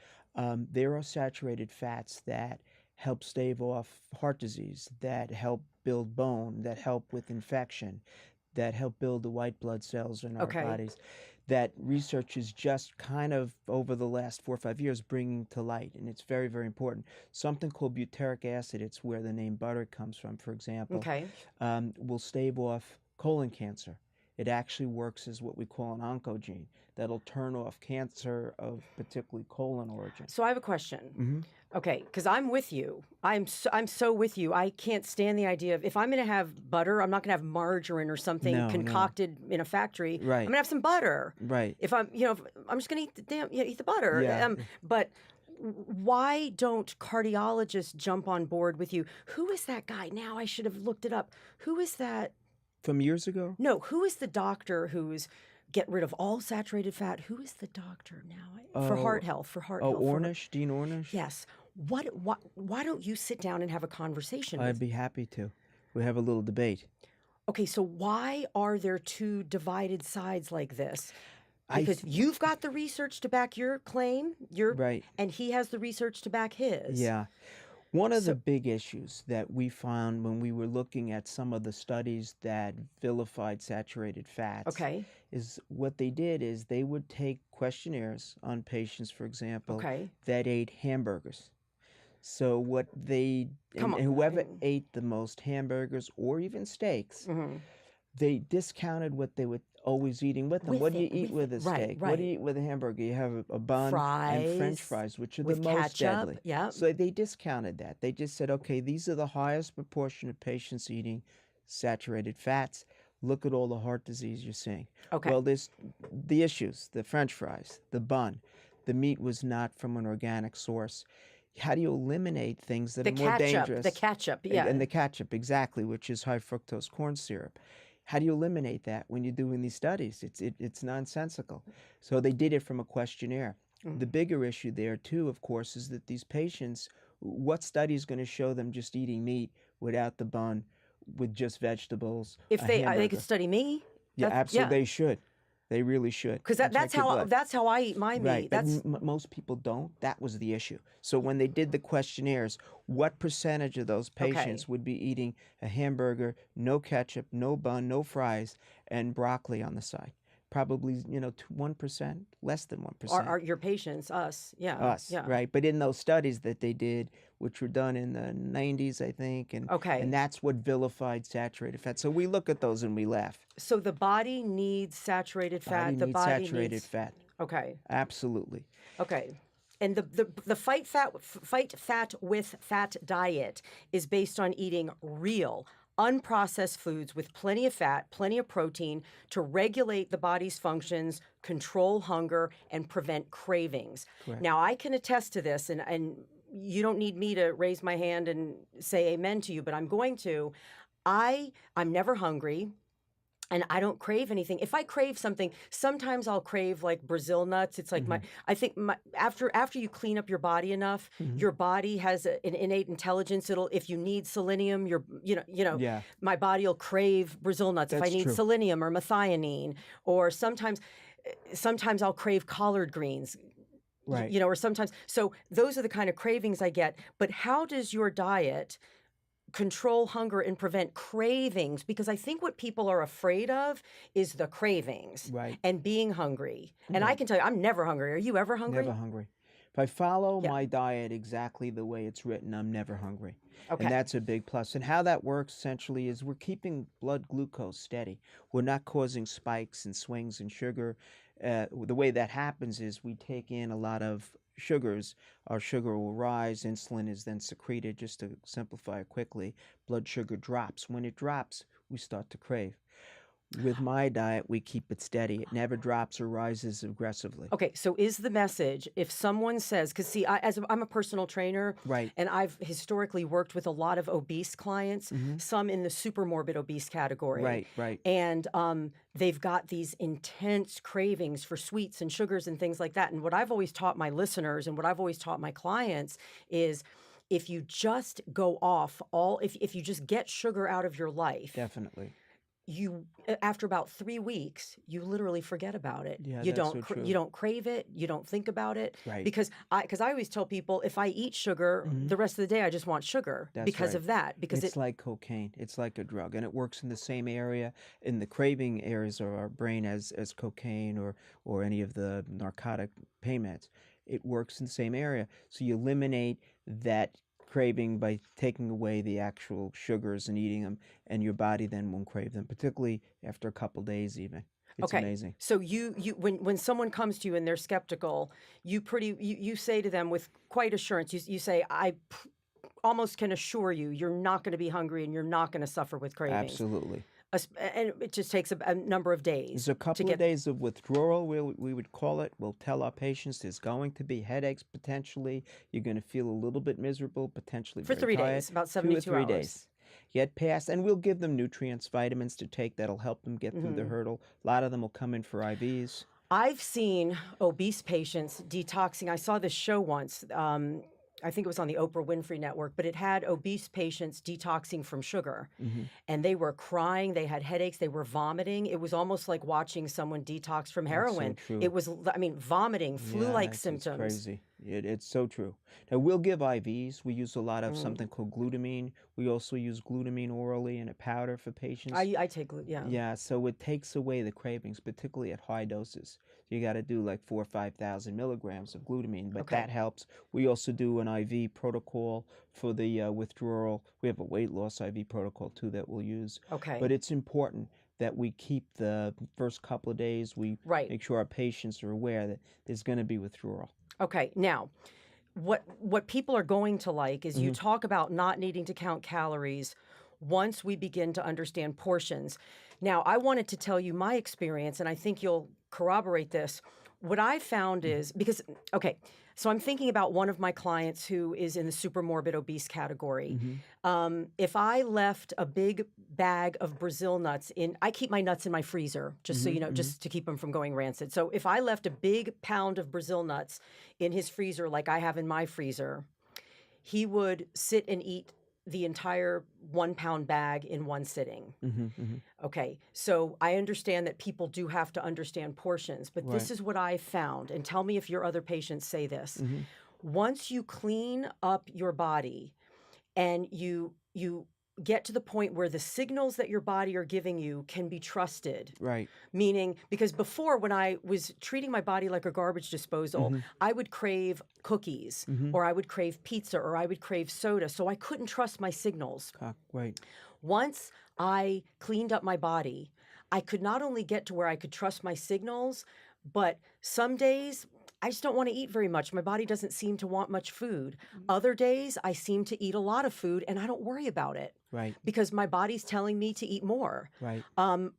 there are saturated fats that help stave off heart disease, that help build bone, that help with infection, that help build the white blood cells in our bodies, that research is just kind of over the last 4 or 5 years bringing to light, and it's very, very important. Something called butyric acid, it's where the name butter comes from, for example, will stave off colon cancer. It actually works as what we call an oncogene that'll turn off cancer of particularly colon origin. So I have a question. Okay, because I'm with you. I'm so with you. I can't stand the idea of, if I'm going to have butter, I'm not going to have margarine or something concocted in a factory. Right. I'm going to have some butter. Right. If I'm just going to eat the butter. Yeah. But why don't cardiologists jump on board with you? Who is that guy? Now I should have looked it up. Who is that? From years ago? No, who is the doctor who's get rid of all saturated fat? Who is the doctor now for heart health? Ornish, Dean Ornish? Yes. Why don't you sit down and have a conversation I'd with be happy to. We have a little debate. Okay, so why are there 2 divided sides like this? Because you've got the research to back your claim, Right. and he has the research to back his. Yeah. One of the big issues that we found when we were looking at some of the studies that vilified saturated fats is what they did is they would take questionnaires on patients, for example, that ate hamburgers. So what they Come and on. whoever ate the most hamburgers or even steaks, they discounted what they were always eating with them. What do you eat with a steak? What do you eat with a hamburger? You have a bun and French fries, which are the with most ketchup. deadly. Yeah. So they discounted that. They just said, okay, these are the highest proportion of patients eating saturated fats. Look at all the heart disease you're seeing. Okay. Well, there's the issues, the French fries, the bun. The meat was not from an organic source. How do you eliminate things that are more dangerous? The ketchup, yeah. And the ketchup, exactly, which is high fructose corn syrup. How do you eliminate that when you're doing these studies? It's nonsensical. So they did it from a questionnaire. The bigger issue there, too, of course, is that these patients, what study is going to show them just eating meat without the bun, with just vegetables? If they could study me. Yeah, absolutely, they should. They really should. Because that's how I eat my meat. Right, but most people don't. That was the issue. So when they did the questionnaires, what percentage of those patients would be eating a hamburger, no ketchup, no bun, no fries, and broccoli on the side? Probably, 1%, less than 1%. Are your patients, us, yeah. Us, yeah. right. But in those studies that they did, which were done in the 90s, I think, and that's what vilified saturated fat. So we look at those and we laugh. So the body needs saturated fat. The body needs saturated fat. Okay. Absolutely. Okay. And the fight fat with fat diet is based on eating real, unprocessed foods with plenty of fat, plenty of protein to regulate the body's functions, control hunger, and prevent cravings. Correct. Now, I can attest to this, and you don't need me to raise my hand and say amen to you, but I'm going to. I'm never hungry. And I don't crave anything. If I crave something, sometimes I'll crave like Brazil nuts. It's like I think after you clean up your body enough, your body has an innate intelligence. If you need selenium, my body will crave Brazil nuts. That's if I need selenium or methionine, or sometimes I'll crave collard greens. Right. Or sometimes. So those are the kind of cravings I get. But how does your diet control hunger and prevent cravings? Because I think what people are afraid of is the cravings and being hungry. And I can tell you, I'm never hungry. Are you ever hungry? Never hungry. If I follow my diet exactly the way it's written, I'm never hungry. Okay. And that's a big plus. And how that works essentially is we're keeping blood glucose steady. We're not causing spikes and swings in sugar. The way that happens is we take in a lot of sugars. Our sugar will rise. Insulin is then secreted. Just to simplify it quickly, blood sugar drops. When it drops, we start to crave. With my diet, we keep it steady. It never drops or rises aggressively. Okay, so is the message, if someone says, because see, I'm a personal trainer, and I've historically worked with a lot of obese clients, some in the super morbid obese category. Right. And they've got these intense cravings for sweets and sugars and things like that. And what I've always taught my listeners and what I've always taught my clients is, if you just go off if you just get sugar out of your life. Definitely. After about 3 weeks, you literally forget about it. Yeah, you that's don't so true. you don't crave it. You don't think about it. Right. Because I always tell people, if I eat sugar, the rest of the day I just want sugar. That's because right. of that. Because it's like cocaine. It's like a drug, and it works in the same area, in the craving areas of our brain as cocaine or any of the narcotic pain meds. It works in the same area. So you eliminate that craving by taking away the actual sugars and eating them, and your body then won't crave them, particularly after a couple days even. It's amazing. So when someone comes to you and they're skeptical, you say to them with quite assurance, you say, I almost can assure you, you're not going to be hungry and you're not going to suffer with cravings. Absolutely. And it just takes a number of days. There's a couple of days of withdrawal, we would call it. We'll tell our patients there's going to be headaches potentially. You're going to feel a little bit miserable, potentially for very 3 tired. days, about 72 2 or 3 hours. days. Get past, and we'll give them nutrients, vitamins to take that'll help them get through the hurdle. A lot of them will come in for IVs. I've seen obese patients detoxing. I saw this show once. I think it was on the Oprah Winfrey Network, but it had obese patients detoxing from sugar. And they were crying, they had headaches, they were vomiting. It was almost like watching someone detox from heroin. That's so true. It was, vomiting, flu-like symptoms. It's crazy. It's so true. Now, we'll give IVs. We use a lot of something called glutamine. We also use glutamine orally in a powder for patients. I take yeah. Yeah, so it takes away the cravings, particularly at high doses. You got to do like 4,000 or 5,000 milligrams of glutamine, but that helps. We also do an IV protocol for the withdrawal. We have a weight loss IV protocol too that we'll use. Okay. But it's important that we keep the first couple of days, we make sure our patients are aware that there's going to be withdrawal. Okay, now, what people are going to like is you talk about not needing to count calories once we begin to understand portions. Now, I wanted to tell you my experience, and I think you'll corroborate this. What I found is, because, okay, so I'm thinking about one of my clients who is in the super morbid obese category. If I left a big bag of Brazil nuts I keep my nuts in my freezer, just so you know, just to keep them from going rancid. So if I left a big pound of Brazil nuts in his freezer, like I have in my freezer, he would sit and eat the entire 1 pound bag in one sitting. Okay, so I understand that people do have to understand portions, but this is what I found, and tell me if your other patients say this. Once you clean up your body and you get to the point where the signals that your body are giving you can be trusted. Right. Meaning, because before when I was treating my body like a garbage disposal, I would crave cookies or I would crave pizza or I would crave soda. So I couldn't trust my signals. Right. Once I cleaned up my body, I could not only get to where I could trust my signals, but some days I just don't want to eat very much. My body doesn't seem to want much food. Other days, I seem to eat a lot of food, and I don't worry about it. Right. Because my body's telling me to eat more. Right.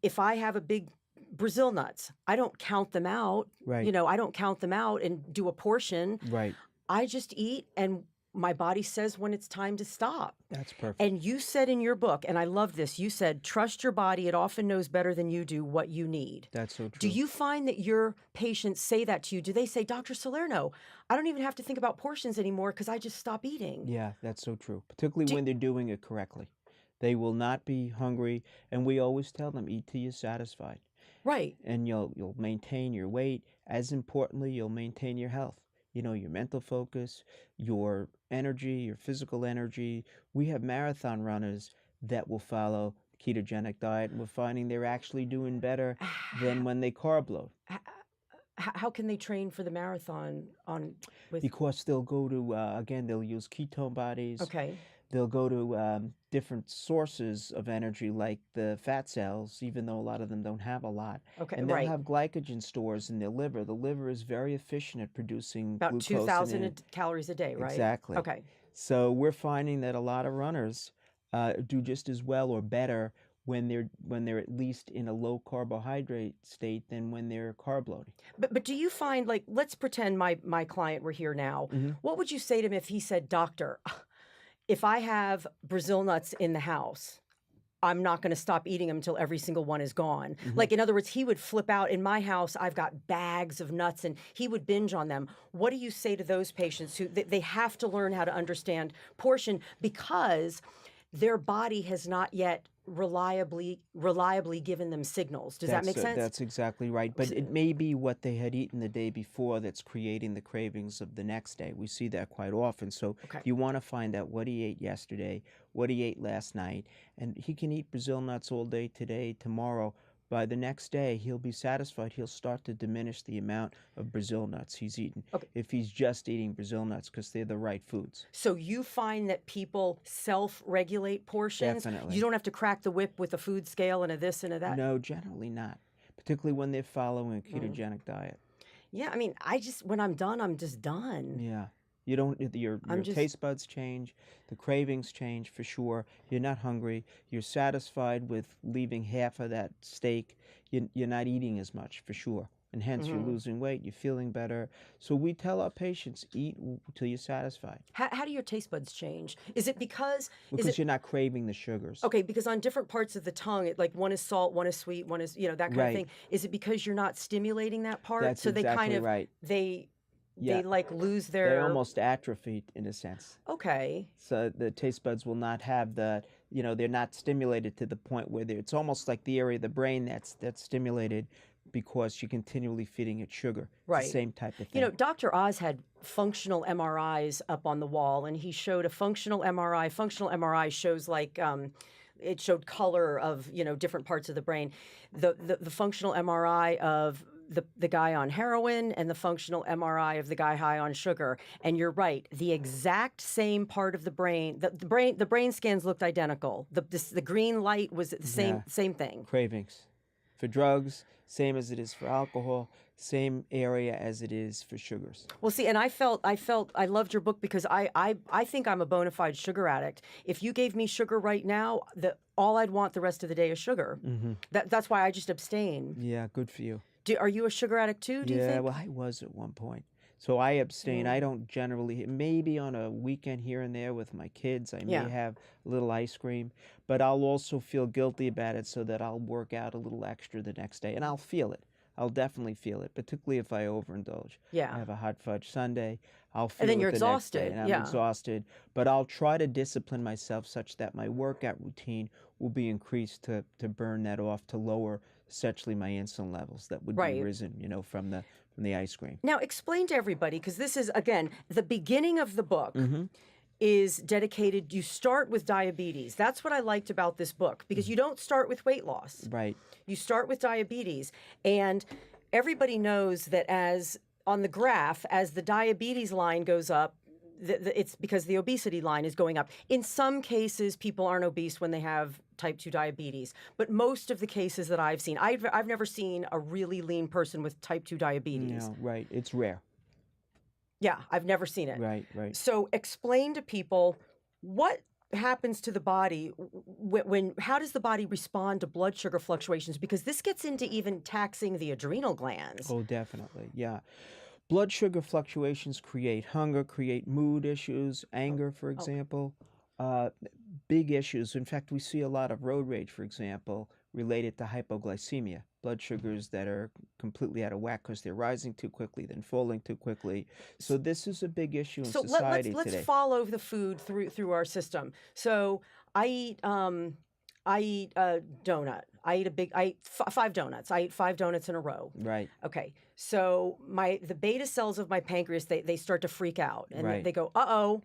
If I have a big Brazil nuts, I don't count them out. Right. You know, I don't count them out and do a portion. Right. I just eat, and my body says when it's time to stop. That's perfect. And you said in your book, and I love this, you said, trust your body. It often knows better than you do what you need. That's so true. Do you find that your patients say that to you? Do they say, Dr. Salerno, I don't even have to think about portions anymore because I just stop eating? Yeah, that's so true. Particularly when they're doing it correctly. They will not be hungry. And we always tell them, eat till you're satisfied. Right. And you'll maintain your weight. As importantly, you'll maintain your health. You know, your mental focus, your energy, your physical energy. We have marathon runners that will follow the ketogenic diet, and we're finding they're actually doing better than when they carb load. How can they train for the marathon Because they'll go to, again, they'll use ketone bodies. Okay. They'll go to different sources of energy like the fat cells, even though a lot of them don't have a lot. Okay, and they'll have glycogen stores in their liver. The liver is very efficient at producing about glucose 2,000 calories a day, right? Exactly. Okay. So we're finding that a lot of runners do just as well or better when they're at least in a low carbohydrate state than when they're carb loading. But do you find, like, let's pretend my client were here now. What would you say to him if he said, Doctor, if I have Brazil nuts in the house, I'm not going to stop eating them until every single one is gone. Like, in other words, he would flip out. In my house, I've got bags of nuts, and he would binge on them. What do you say to those patients who they have to learn how to understand portion because their body has not yet reliably given them signals? Does that make sense? That's exactly right. But it may be what they had eaten the day before that's creating the cravings of the next day. We see that quite often. So you want to find out what he ate yesterday, what he ate last night, and he can eat Brazil nuts all day today, tomorrow. By the next day, he'll be satisfied. He'll start to diminish the amount of Brazil nuts he's eaten if he's just eating Brazil nuts because they're the right foods. So you find that people self-regulate portions? Definitely. You don't have to crack the whip with a food scale and a this and a that? No, generally not, particularly when they're following a ketogenic diet. Yeah, I mean, when I'm done, I'm just done. Yeah. You don't, your taste buds change, the cravings change for sure. You're not hungry. You're satisfied with leaving half of that steak. You're not eating as much for sure. And hence you're losing weight, you're feeling better. So we tell our patients, eat till you're satisfied. How do your taste buds change? Is it because... You're not craving the sugars. Okay, because on different parts of the tongue, one is salt, one is sweet, one is, that kind of thing. Is it because you're not stimulating that part? That's so exactly they kind of, right. They lose their... They're almost atrophied in a sense. Okay. So the taste buds will not have they're not stimulated to the point where it's almost like the area of the brain that's stimulated because you're continually feeding it sugar. Right. It's the same type of thing. You know, Dr. Oz had functional MRIs up on the wall, and he showed a functional MRI. Functional MRI shows like it showed color of, you know, different parts of the brain. The functional MRI of the guy on heroin and the functional MRI of the guy high on sugar. And you're right, the exact same part of the brain, the brain scans looked identical. The green light was the same thing. Cravings. For drugs, same as it is for alcohol, same area as it is for sugars. Well, see, and I loved your book because I think I'm a bona fide sugar addict. If you gave me sugar right now, all I'd want the rest of the day is sugar. Mm-hmm. That's why I just abstain. Yeah, good for you. Are you a sugar addict too, do you think? Yeah, well, I was at one point. So I abstain. I don't generally, maybe on a weekend here and there with my kids, I may have a little ice cream, but I'll also feel guilty about it so that I'll work out a little extra the next day. And I'll feel it. I'll definitely feel it, particularly if I overindulge. Yeah. I have a hot fudge sundae. I'll feel and then it you're the exhausted. next day, and I'm exhausted. But I'll try to discipline myself such that my workout routine will be increased to burn that off, to lower essentially my insulin levels that would be risen, you know, from the ice cream. Now, explain to everybody, because this is, again, the beginning of the book is dedicated, you start with diabetes. That's what I liked about this book, because you don't start with weight loss. Right. You start with diabetes. And everybody knows that as on the graph, as the diabetes line goes up, it's because the obesity line is going up. In some cases, people aren't obese when they have type 2 diabetes, but most of the cases that I've seen, I've never seen a really lean person with type 2 diabetes. No, right. It's rare. Yeah, I've never seen it. Right, right. So explain to people what happens to the body how does the body respond to blood sugar fluctuations? Because this gets into even taxing the adrenal glands. Oh, definitely. Yeah. Blood sugar fluctuations create hunger, create mood issues, anger, for example, big issues. In fact, we see a lot of road rage, for example, related to hypoglycemia, blood sugars that are completely out of whack because they're rising too quickly, then falling too quickly. So this is a big issue in society today. Let's follow the food through our system. So I eat a donut. I eat 5 donuts. I eat 5 donuts in a row. Right. Okay. So the beta cells of my pancreas, they start to freak out, and they go, uh-oh.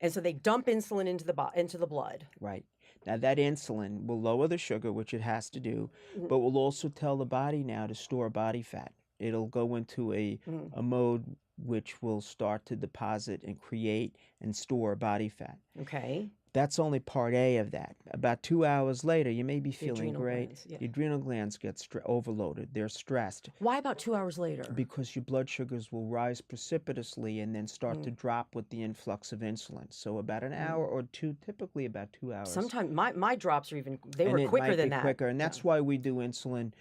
And so they dump insulin into the blood. Right. Now that insulin will lower the sugar, which it has to do, but will also tell the body now to store body fat. It'll go into a mode which will start to deposit and create and store body fat. Okay. That's only part A of that. About 2 hours later, you may be feeling great. Glands, yeah. The adrenal glands get overloaded. They're stressed. Why about 2 hours later? Because your blood sugars will rise precipitously and then start to drop with the influx of insulin. So about an hour or two, typically about 2 hours. Sometimes my drops are were quicker than that. Quicker, and that's why we do insulin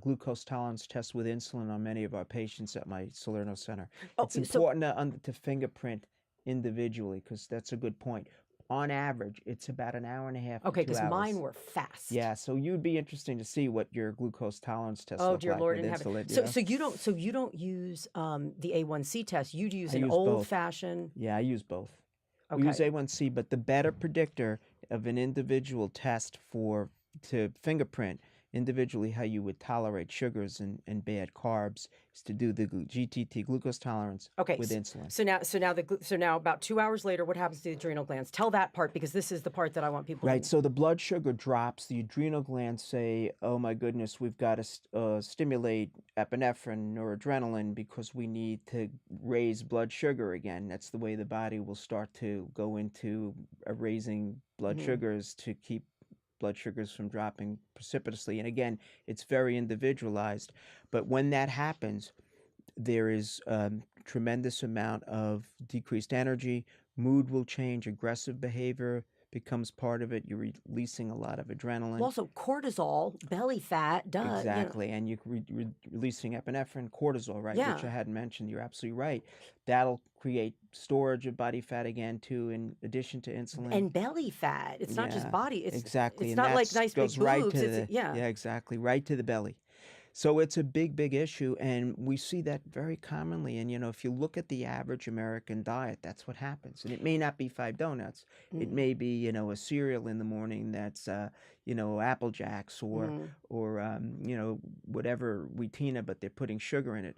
glucose tolerance tests with insulin on many of our patients at my Salerno Center. It's important to fingerprint individually, because that's a good point. On average, it's about an hour and a half to 2 hours. Okay, because mine were fast. Yeah, so you'd be interesting to see what your glucose tolerance test look like. Oh, dear Lord in heaven. So you don't use the A1C test. You'd use an old-fashioned. Yeah, I use both. Okay. We use A1C, but the better predictor of an individual test to fingerprint individually how you would tolerate sugars and bad carbs is to do the GTT, glucose tolerance, with insulin. So now about 2 hours later, what happens to the adrenal glands? Tell that part, because this is the part that I want people to know. So the blood sugar drops. The adrenal glands say, oh my goodness, we've got to stimulate epinephrine or adrenaline because we need to raise blood sugar again. That's the way the body will start to go into raising blood sugars to keep blood sugars from dropping precipitously. And again, it's very individualized. But when that happens, there is tremendous amount of decreased energy. Mood will change. Aggressive behavior becomes part of it. You're releasing a lot of adrenaline. Well, also cortisol, belly fat, does. Exactly. And you're releasing epinephrine, cortisol, right? Which I hadn't mentioned. You're absolutely right. That'll create storage of body fat again, too, in addition to insulin. And belly fat. It's not just body. It's exactly. It's not like nice big boobs. Right to yeah, exactly. Right to the belly. So it's a big, big issue, and we see that very commonly. And, if you look at the average American diet, that's what happens. And it may not be 5 donuts. It may be, a cereal in the morning that's, Apple Jacks or whatever Wheatina, but they're putting sugar in it.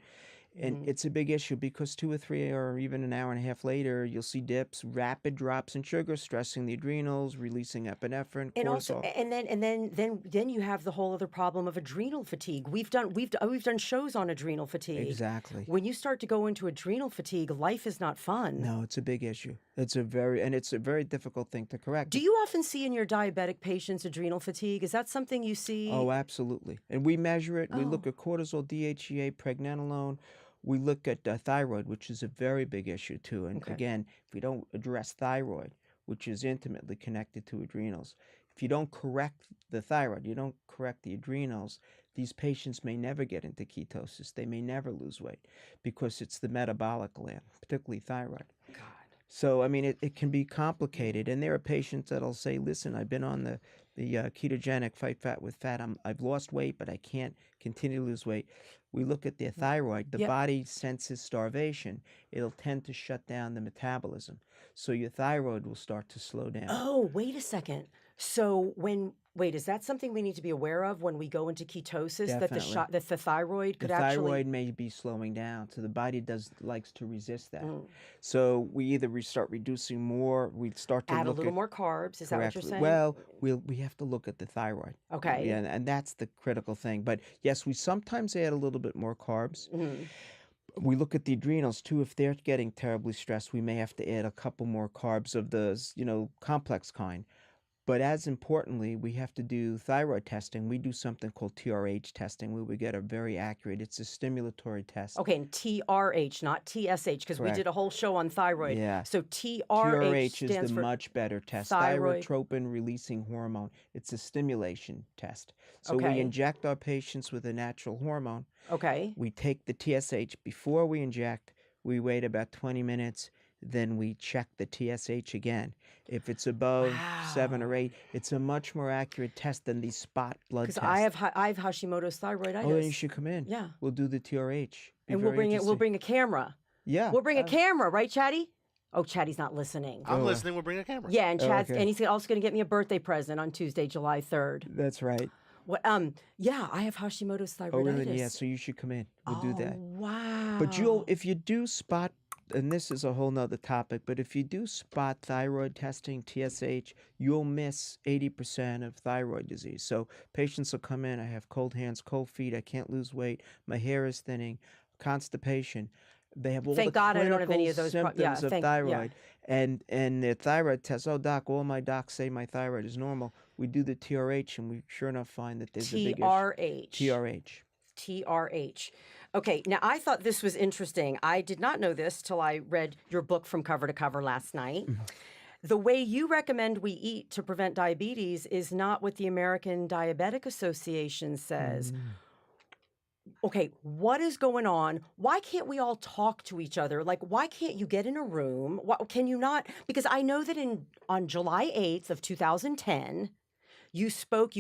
And it's a big issue because 2 or 3 or even an hour and a half later, you'll see dips, rapid drops in sugar, stressing the adrenals, releasing epinephrine, and cortisol. Also, then you have the whole other problem of adrenal fatigue. We've done shows on adrenal fatigue. Exactly. When you start to go into adrenal fatigue, life is not fun. No, it's a big issue. It's a very difficult thing to correct. Do you often see in your diabetic patients adrenal fatigue? Is that something you see? Oh, absolutely. And we measure it. We look at cortisol, DHEA, pregnenolone. We look at thyroid, which is a very big issue too. And again, if we don't address thyroid, which is intimately connected to adrenals, if you don't correct the thyroid, you don't correct the adrenals, these patients may never get into ketosis. They may never lose weight because it's the metabolic gland, particularly thyroid. God. So, I mean, it can be complicated. And there are patients that'll say, listen, I've been on the ketogenic fight fat with fat. I've lost weight, but I can't continue to lose weight. We look at their thyroid. The body senses starvation. It'll tend to shut down the metabolism. So your thyroid will start to slow down. Oh, wait a second. So is that something we need to be aware of when we go into ketosis? Definitely. That the thyroid could the actually... thyroid may be slowing down, so the body likes to resist that. So we either start reducing more, we start to add look a little at, more carbs. Is that what you're saying? Well, we have to look at the thyroid. Okay. Yeah, and that's the critical thing. But yes, we sometimes add a little bit more carbs. We look at the adrenals too. If they're getting terribly stressed, we may have to add a couple more carbs of the complex kind. But as importantly, we have to do thyroid testing. We do something called TRH testing where we get a very accurate, it's a stimulatory test. Okay, and TRH, not TSH, because we did a whole show on thyroid. Yeah. So TRH is stands the for much better test. thyroid. Thyrotropin releasing hormone. It's a stimulation test. So we inject our patients with a natural hormone. Okay. We take the TSH before we inject. We wait about 20 minutes. Then we check the TSH again. If it's above 7 or 8, it's a much more accurate test than these spot blood tests. Because I have Hashimoto's thyroiditis. Oh, then you should come in. Yeah. We'll do the TRH. And we'll bring a camera. Yeah. We'll bring a camera, right, Chatty? Oh, Chatty's not listening. I'm listening. We'll bring a camera. Yeah, and Chad's and he's also going to get me a birthday present on Tuesday, July 3rd. That's right. What? Yeah, I have Hashimoto's thyroiditis. Oh, really? Yeah. So you should come in. We'll do that. Wow. But if you do spot, and this is a whole nother topic, but if you do spot thyroid testing, TSH, you'll miss 80% of thyroid disease. So patients will come in, I have cold hands, cold feet, I can't lose weight, my hair is thinning, constipation. They have all Thank the God I clinical don't have any of those symptoms of thyroid. And their thyroid test, oh, doc, all my docs say my thyroid is normal. We do the TRH, and we sure enough find that there's a big issue. TRH. TRH. Okay, now I thought this was interesting. I did not know this till I read your book from cover to cover last night. The way you recommend we eat to prevent diabetes is not what the American Diabetic Association says. Okay, what is going on? Why can't we all talk to each other? Like, why can't you get in a room? Why, can you not? Because I know that on July 8th of 2010, you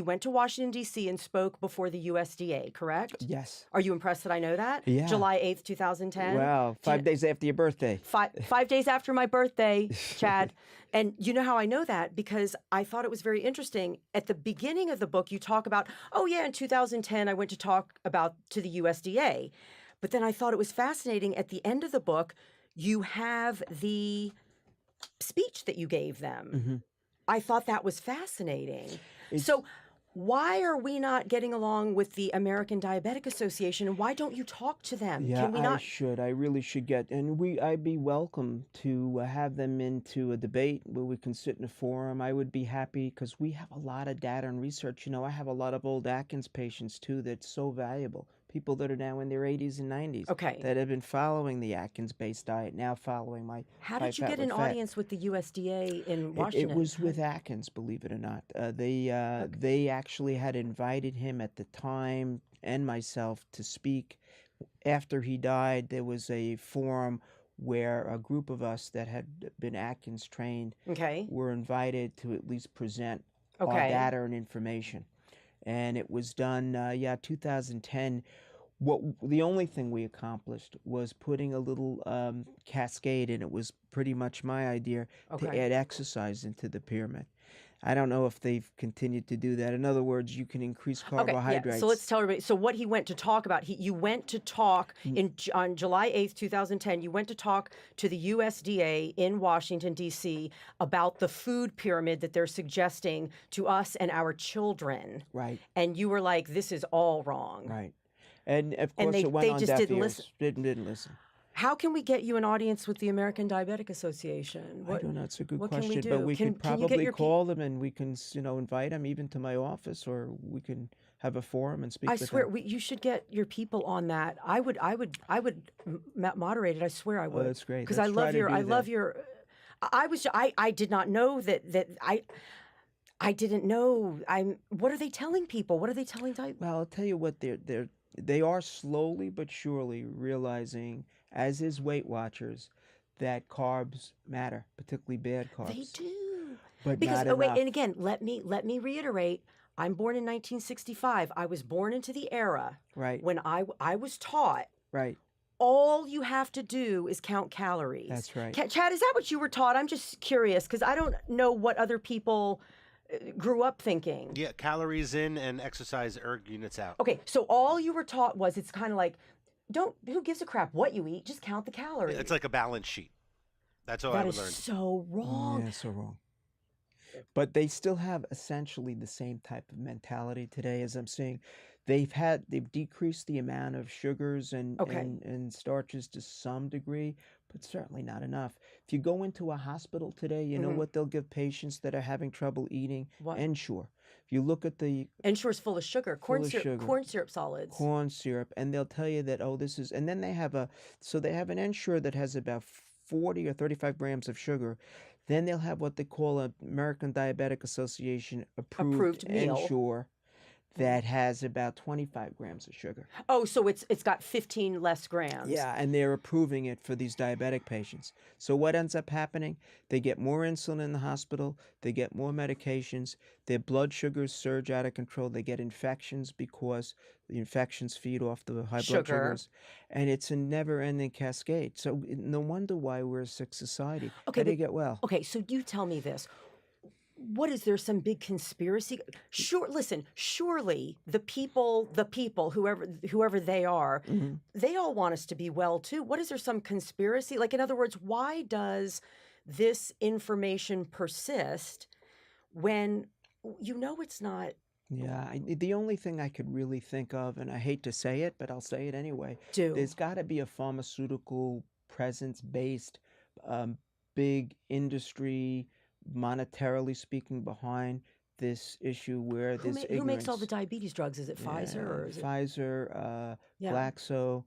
went to Washington, D.C. and spoke before the USDA, correct? Yes. Are you impressed that I know that? Yeah. July 8th, 2010? Wow, 5 days after your birthday. 5 days after my birthday, Chad. And you know how I know that? Because I thought it was very interesting. At the beginning of the book, you talk about, oh yeah, in 2010, I went to talk to the USDA. But then I thought it was fascinating. At the end of the book, you have the speech that you gave them. I thought that was fascinating. So why are we not getting along with the American Diabetic Association, and why don't you talk to them? Yeah, Can we not? I really should get, and I'd be welcome to have them into a debate where we can sit in a forum. I would be happy because we have a lot of data and research. I have a lot of old Atkins patients too that's so valuable. People that are now in their 80s and 90s that have been following the Atkins-based diet, now following my How did you get an audience with the USDA in Washington? It was with Atkins, believe it or not. They actually had invited him at the time and myself to speak. After he died, there was a forum where a group of us that had been Atkins trained were invited to at least present our data and information. And it was done, 2010. The only thing we accomplished was putting a little cascade, and it was pretty much my idea to add exercise into the pyramid. I don't know if they've continued to do that. In other words, you can increase carbohydrates. Okay, yeah. So let's tell everybody. So what he went to talk about, you went to talk on July 8th, 2010, you went to talk to the USDA in Washington, D.C. about the food pyramid that they're suggesting to us and our children. Right. And you were like, this is all wrong. Right. And of course, it went on just deaf didn't ears. listen. Didn't listen. How can we get you an audience with the American Diabetic Association? I don't know. It's a good what question. Can we do? But we could probably call them, and we can, invite them even to my office, or we can have a forum and speak with them. I swear, you should get your people on that. I would moderate it. I swear I would. Oh, that's great. Because I love your. I did not know that I didn't know. What are they telling people? What are they telling? Well, I'll tell you what they are slowly but surely realizing, as is Weight Watchers, that carbs matter, particularly bad carbs. They do. But because not enough. And again, let me reiterate. I'm born in 1965. I was born into the era when I was taught. Right. All you have to do is count calories. That's right. Chad, is that what you were taught? I'm just curious because I don't know what other people grew up thinking. Yeah, calories in and exercise erg units out. Okay, so all you were taught was it's kind of like, who gives a crap what you eat? Just count the calories. It's like a balance sheet. That's all I would learn. That is so wrong. Yeah, so wrong. But they still have essentially the same type of mentality today, as I'm saying. They've decreased the amount of sugars and starches to some degree, but certainly not enough. If you go into a hospital today, you know what they'll give patients that are having trouble eating? What? Ensure. If you look at the Ensure's full of sugar, corn syrup solids. Corn syrup, and they'll tell you that this is, and then they have an Ensure that has about 40 or 35 grams of sugar. Then they'll have what they call an American Diabetic Association approved meal. Ensure that has about 25 grams of sugar. Oh, so it's got 15 less grams. Yeah, and they're approving it for these diabetic patients. So what ends up happening? They get more insulin in the hospital, they get more medications, their blood sugars surge out of control, they get infections because the infections feed off the high blood sugars, and it's a never-ending cascade. So no wonder why we're a sick society. Okay, How do you get well? Okay, so you tell me this. What is there some big conspiracy? Surely the people, whoever they are, they all want us to be well too. What is there some conspiracy? Like, in other words, why does this information persist when it's not? Yeah, the only thing I could really think of, and I hate to say it, but I'll say it anyway, there's got to be a pharmaceutical presence-based big industry, monetarily speaking, behind this issue where this ignorance. Who makes all the diabetes drugs? Is it Pfizer or is it Pfizer, Glaxo?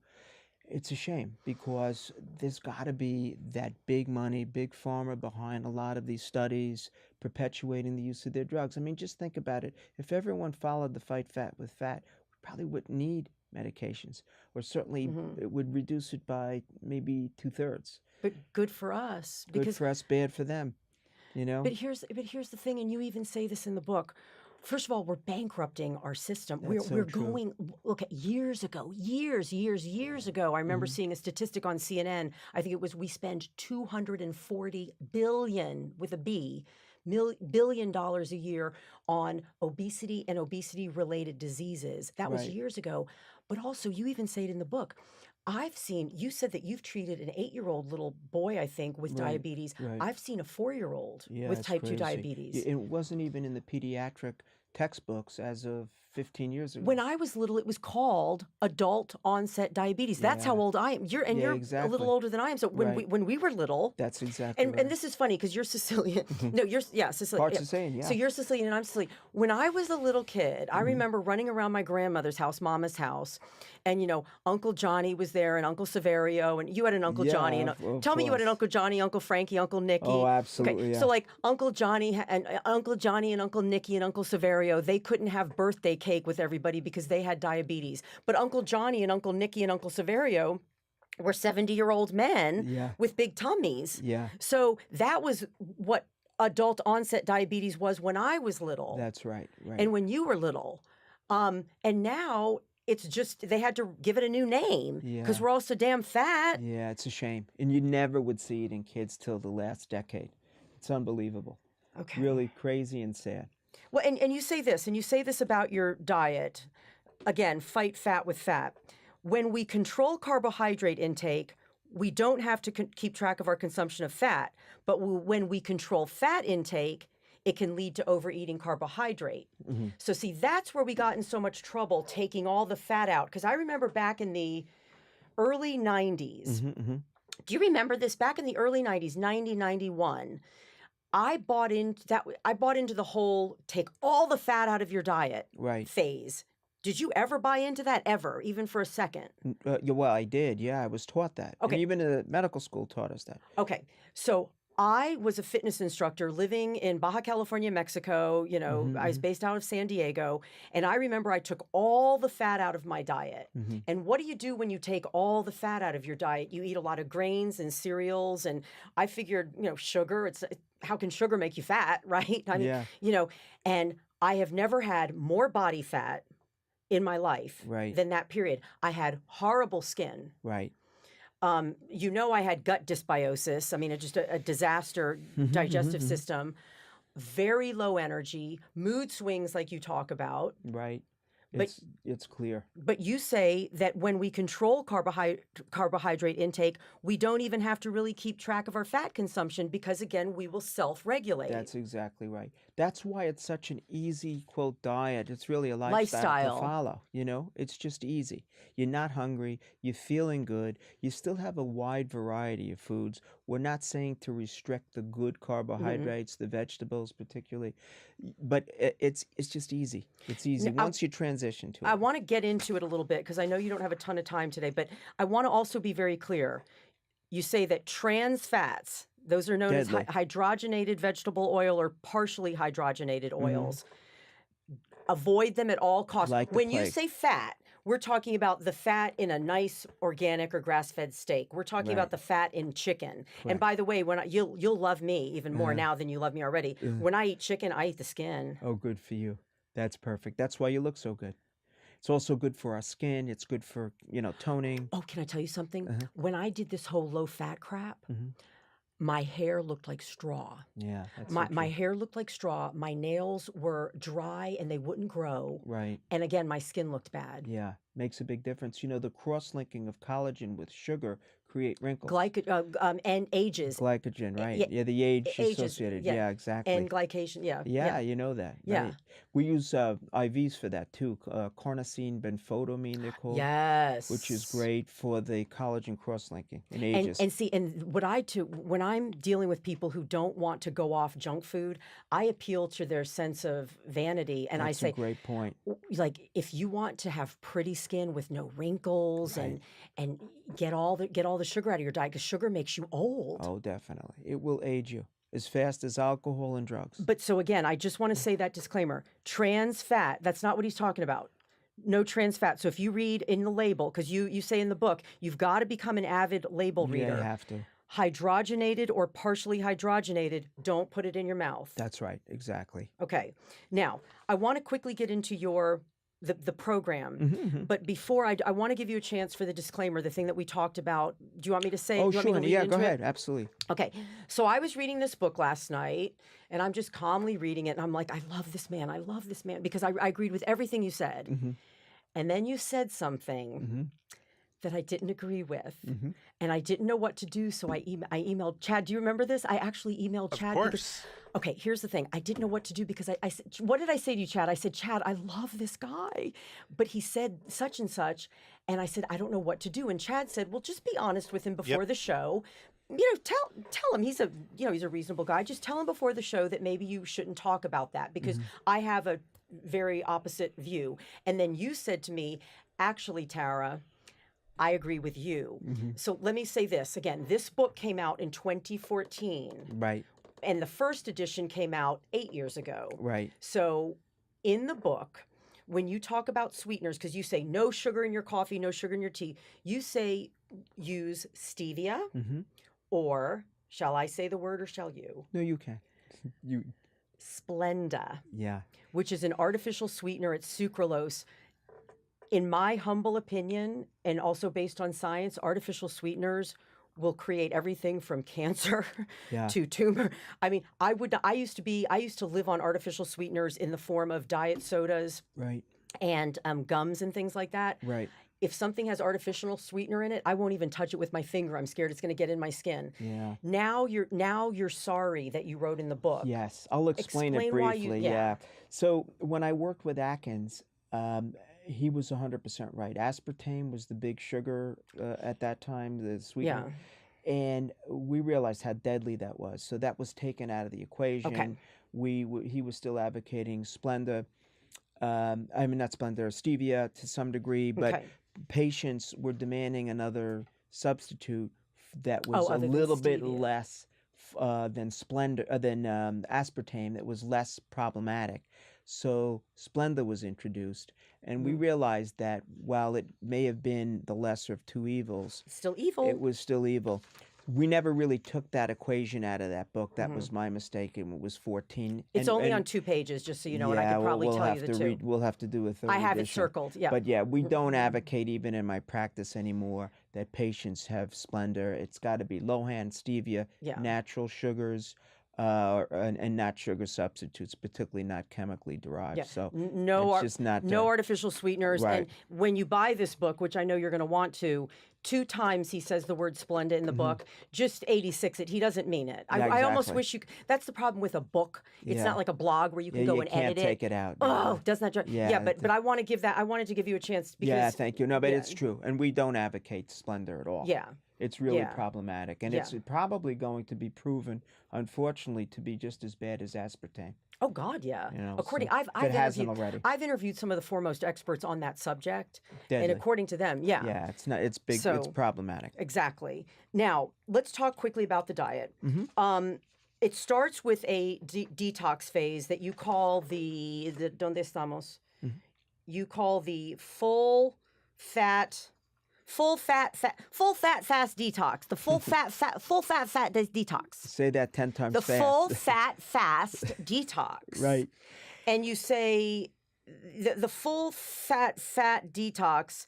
It's a shame because there's got to be that big money, big pharma behind a lot of these studies perpetuating the use of their drugs. I mean, just think about it. If everyone followed the fight fat with fat, we probably wouldn't need medications, or certainly it would reduce it by maybe 2/3. But good for us. Good for us, bad for them. But here's the thing, and you even say this in the book. First of all, we're bankrupting our system. That's We're true. going. Look at years ago. I remember seeing a statistic on CNN. I think it was we spend $240 billion with a B, billion dollars a year on obesity and obesity-related diseases. That was years ago. But also, you even say it in the book. You said that you've treated an 8-year-old little boy, I think, with diabetes. Right. I've seen a 4-year-old with type 2 diabetes. It wasn't even in the pediatric textbooks as of 15 years ago. When I was little, it was called adult onset diabetes. That's how old I am. You're exactly. a little older than I am. So when we were little, that's exactly right. And this is funny because you're Sicilian. No, Sicilian. Part Sicilian, yeah. So you're Sicilian and I'm Sicilian. When I was a little kid, I remember running around my grandmother's house, Mama's house, and Uncle Johnny was there and Uncle Severio, and you had an Uncle Johnny. And tell me you had an Uncle Johnny, Uncle Frankie, Uncle Nicky. Oh, absolutely. Okay. Yeah. So like Uncle Johnny and Uncle Nicky and Uncle Severio, they couldn't have birthday cake with everybody because they had diabetes. But Uncle Johnny and Uncle Nicky and Uncle Severio were 70-year-old men with big tummies. Yeah. So that was what adult onset diabetes was when I was little. That's right. And when you were little. And now it's just they had to give it a new name because we're all so damn fat. Yeah, it's a shame. And you never would see it in kids till the last decade. It's unbelievable. Okay. Really crazy and sad. Well, and you say this about your diet. Again, fight fat with fat. When we control carbohydrate intake, we don't have to keep track of our consumption of fat. But when we control fat intake, it can lead to overeating carbohydrate. Mm-hmm. So see, that's where we got in so much trouble taking all the fat out. Because I remember back in the early 90s, do you remember this? Back in the early 90s, 90, 91, I bought into the whole take all the fat out of your diet phase. Did you ever buy into that ever, even for a second? Yeah, well, I did. Yeah, I was taught that. Okay. And even medical school taught us that. Okay. So I was a fitness instructor living in Baja California, Mexico. I was based out of San Diego. And I remember I took all the fat out of my diet. And what do you do when you take all the fat out of your diet? You eat a lot of grains and cereals. And I figured, sugar, how can sugar make you fat, right? I mean, and I have never had more body fat in my life than that period. I had horrible skin. Right. I had gut dysbiosis. I mean, just a disaster digestive system, very low energy, mood swings like you talk about. Right. But it's clear. But you say that when we control carbohydrate intake, we don't even have to really keep track of our fat consumption because, again, we will self-regulate. That's exactly right. That's why it's such an easy, quote, diet. It's really a lifestyle to follow, It's just easy. You're not hungry. You're feeling good. You still have a wide variety of foods. We're not saying to restrict the good carbohydrates, the vegetables particularly, but it's just easy. It's easy once you transition to it. I want to get into it a little bit because I know you don't have a ton of time today, but I want to also be very clear. You say that trans fats, those are known as hydrogenated vegetable oil or partially hydrogenated oils. Avoid them at all costs. When you say fat, we're talking about the fat in a nice organic or grass-fed steak. We're talking about the fat in chicken. And by the way, you'll love me even more now than you love me already. When I eat chicken, I eat the skin. Oh, good for you. That's perfect. That's why you look so good. It's also good for our skin. It's good for, toning. Oh, can I tell you something? When I did this whole low-fat crap, my hair looked like straw. Yeah, that's my hair looked like straw. My nails were dry and they wouldn't grow. Right. And again, my skin looked bad. Yeah, makes a big difference. The cross-linking of collagen with sugar create wrinkles. And ages. Glycogen, right. Yeah, the age associated. Yeah, exactly. And glycation, Yeah, you know that. Yeah. Right? We use IVs for that too. Carnosine benfotiamine, they're called. Yes. Which is great for the collagen cross-linking in ages. And what I do when I'm dealing with people who don't want to go off junk food, I appeal to their sense of vanity. And I say, that's a great point. Like, if you want to have pretty skin with no wrinkles and get all the sugar out of your diet, because sugar makes you old. Oh, definitely. It will age you as fast as alcohol and drugs. But so again, I just want to say that disclaimer. Trans fat, that's not what he's talking about. No trans fat. So if you read in the label, because you say in the book, you've got to become an avid label reader. Yeah, you have to. Hydrogenated or partially hydrogenated, don't put it in your mouth. That's right. Exactly. Okay. Now, I want to quickly get into the program. But before, I want to give you a chance for the disclaimer, the thing that we talked about. Do you want me to say? Oh, sure. Yeah, go ahead. Absolutely. Okay. So I was reading this book last night, and I'm just calmly reading it, and I'm like, I love this man. I love this man, because I agreed with everything you said. And then you said something that I didn't agree with, and I didn't know what to do, so I emailed Chad. Do you remember this? I actually emailed Chad. Of course. Okay, here's the thing. I didn't know what to do because I said, what did I say to you, Chad? I said, Chad, I love this guy, but he said such and such, and I said, I don't know what to do. And Chad said, well, just be honest with him before the show. Tell him he's a reasonable guy. Just tell him before the show that maybe you shouldn't talk about that because I have a very opposite view. And then you said to me, actually, Tara, I agree with you. So let me say this again. This book came out in 2014. Right. And the first edition came out 8 years ago. Right. So in the book, when you talk about sweeteners, because you say no sugar in your coffee, no sugar in your tea, you say use stevia or, shall I say the word or shall you? No, you can. Splenda. Yeah. Which is an artificial sweetener. It's sucralose. In my humble opinion, and also based on science, artificial sweeteners will create everything from cancer Yeah. to tumor. I mean, I used to live on artificial sweeteners in the form of diet sodas Right. and gums and things like that. Right. If something has artificial sweetener in it, I won't even touch it with my finger. I'm scared it's going to get in my skin. Yeah. Now you're sorry that you wrote in the book. Yes, I'll explain it why you, briefly. Yeah. So when I worked with Atkins, he was 100% right. Aspartame was the big sugar at that time, the sweetener. Yeah. And we realized how deadly that was. So that was taken out of the equation. Okay. He was still advocating Splenda. I mean, not Splenda, stevia to some degree, but Okay. patients were demanding another substitute that was a other than little bit stevia. less than aspartame, that was less problematic. So Splenda was introduced, and we realized that while it may have been the lesser of two evils, It's still evil. it was still evil. We never really took that equation out of that book. That was my mistake, and it was 14. It's only on 2 pages, just so you know, and I could probably we'll tell have you the to two. we'll have to do a third I have it edition. circled, yeah. But yeah, we don't advocate, even in my practice anymore, that patients have Splenda. It's got to be low-hand stevia, natural sugars, and not sugar substitutes, particularly not chemically derived. Yeah. So no, it's just not no artificial sweeteners. Right. And when you buy this book, which I know you're going to want to, 2 times he says the word Splenda in the book. Just 86 it. He doesn't mean it. Yeah, I almost exactly. wish you. That's the problem with a book. It's Yeah. not like a blog where you can go you and can't edit it. take it out. Oh, doesn't that? Yeah, but I want to give that. I wanted to give you a chance because. Yeah, thank you. No, but it's true, and we don't advocate Splenda at all. Yeah. It's really problematic, and it's probably going to be proven, unfortunately, to be just as bad as aspartame. Oh God, yeah. You know, according, so it hasn't already. I've interviewed some of the foremost experts on that subject, Deadly. and according to them, Yeah, it's not. It's big. So, it's problematic. Exactly. Now let's talk quickly about the diet. Mm-hmm. It starts with a detox phase that you call the ¿Dónde estamos? Mm-hmm. You call the full fat fast detox. The full fat detox. Say that 10 times The fast. full fat fast detox. Right. And you say the full fat detox.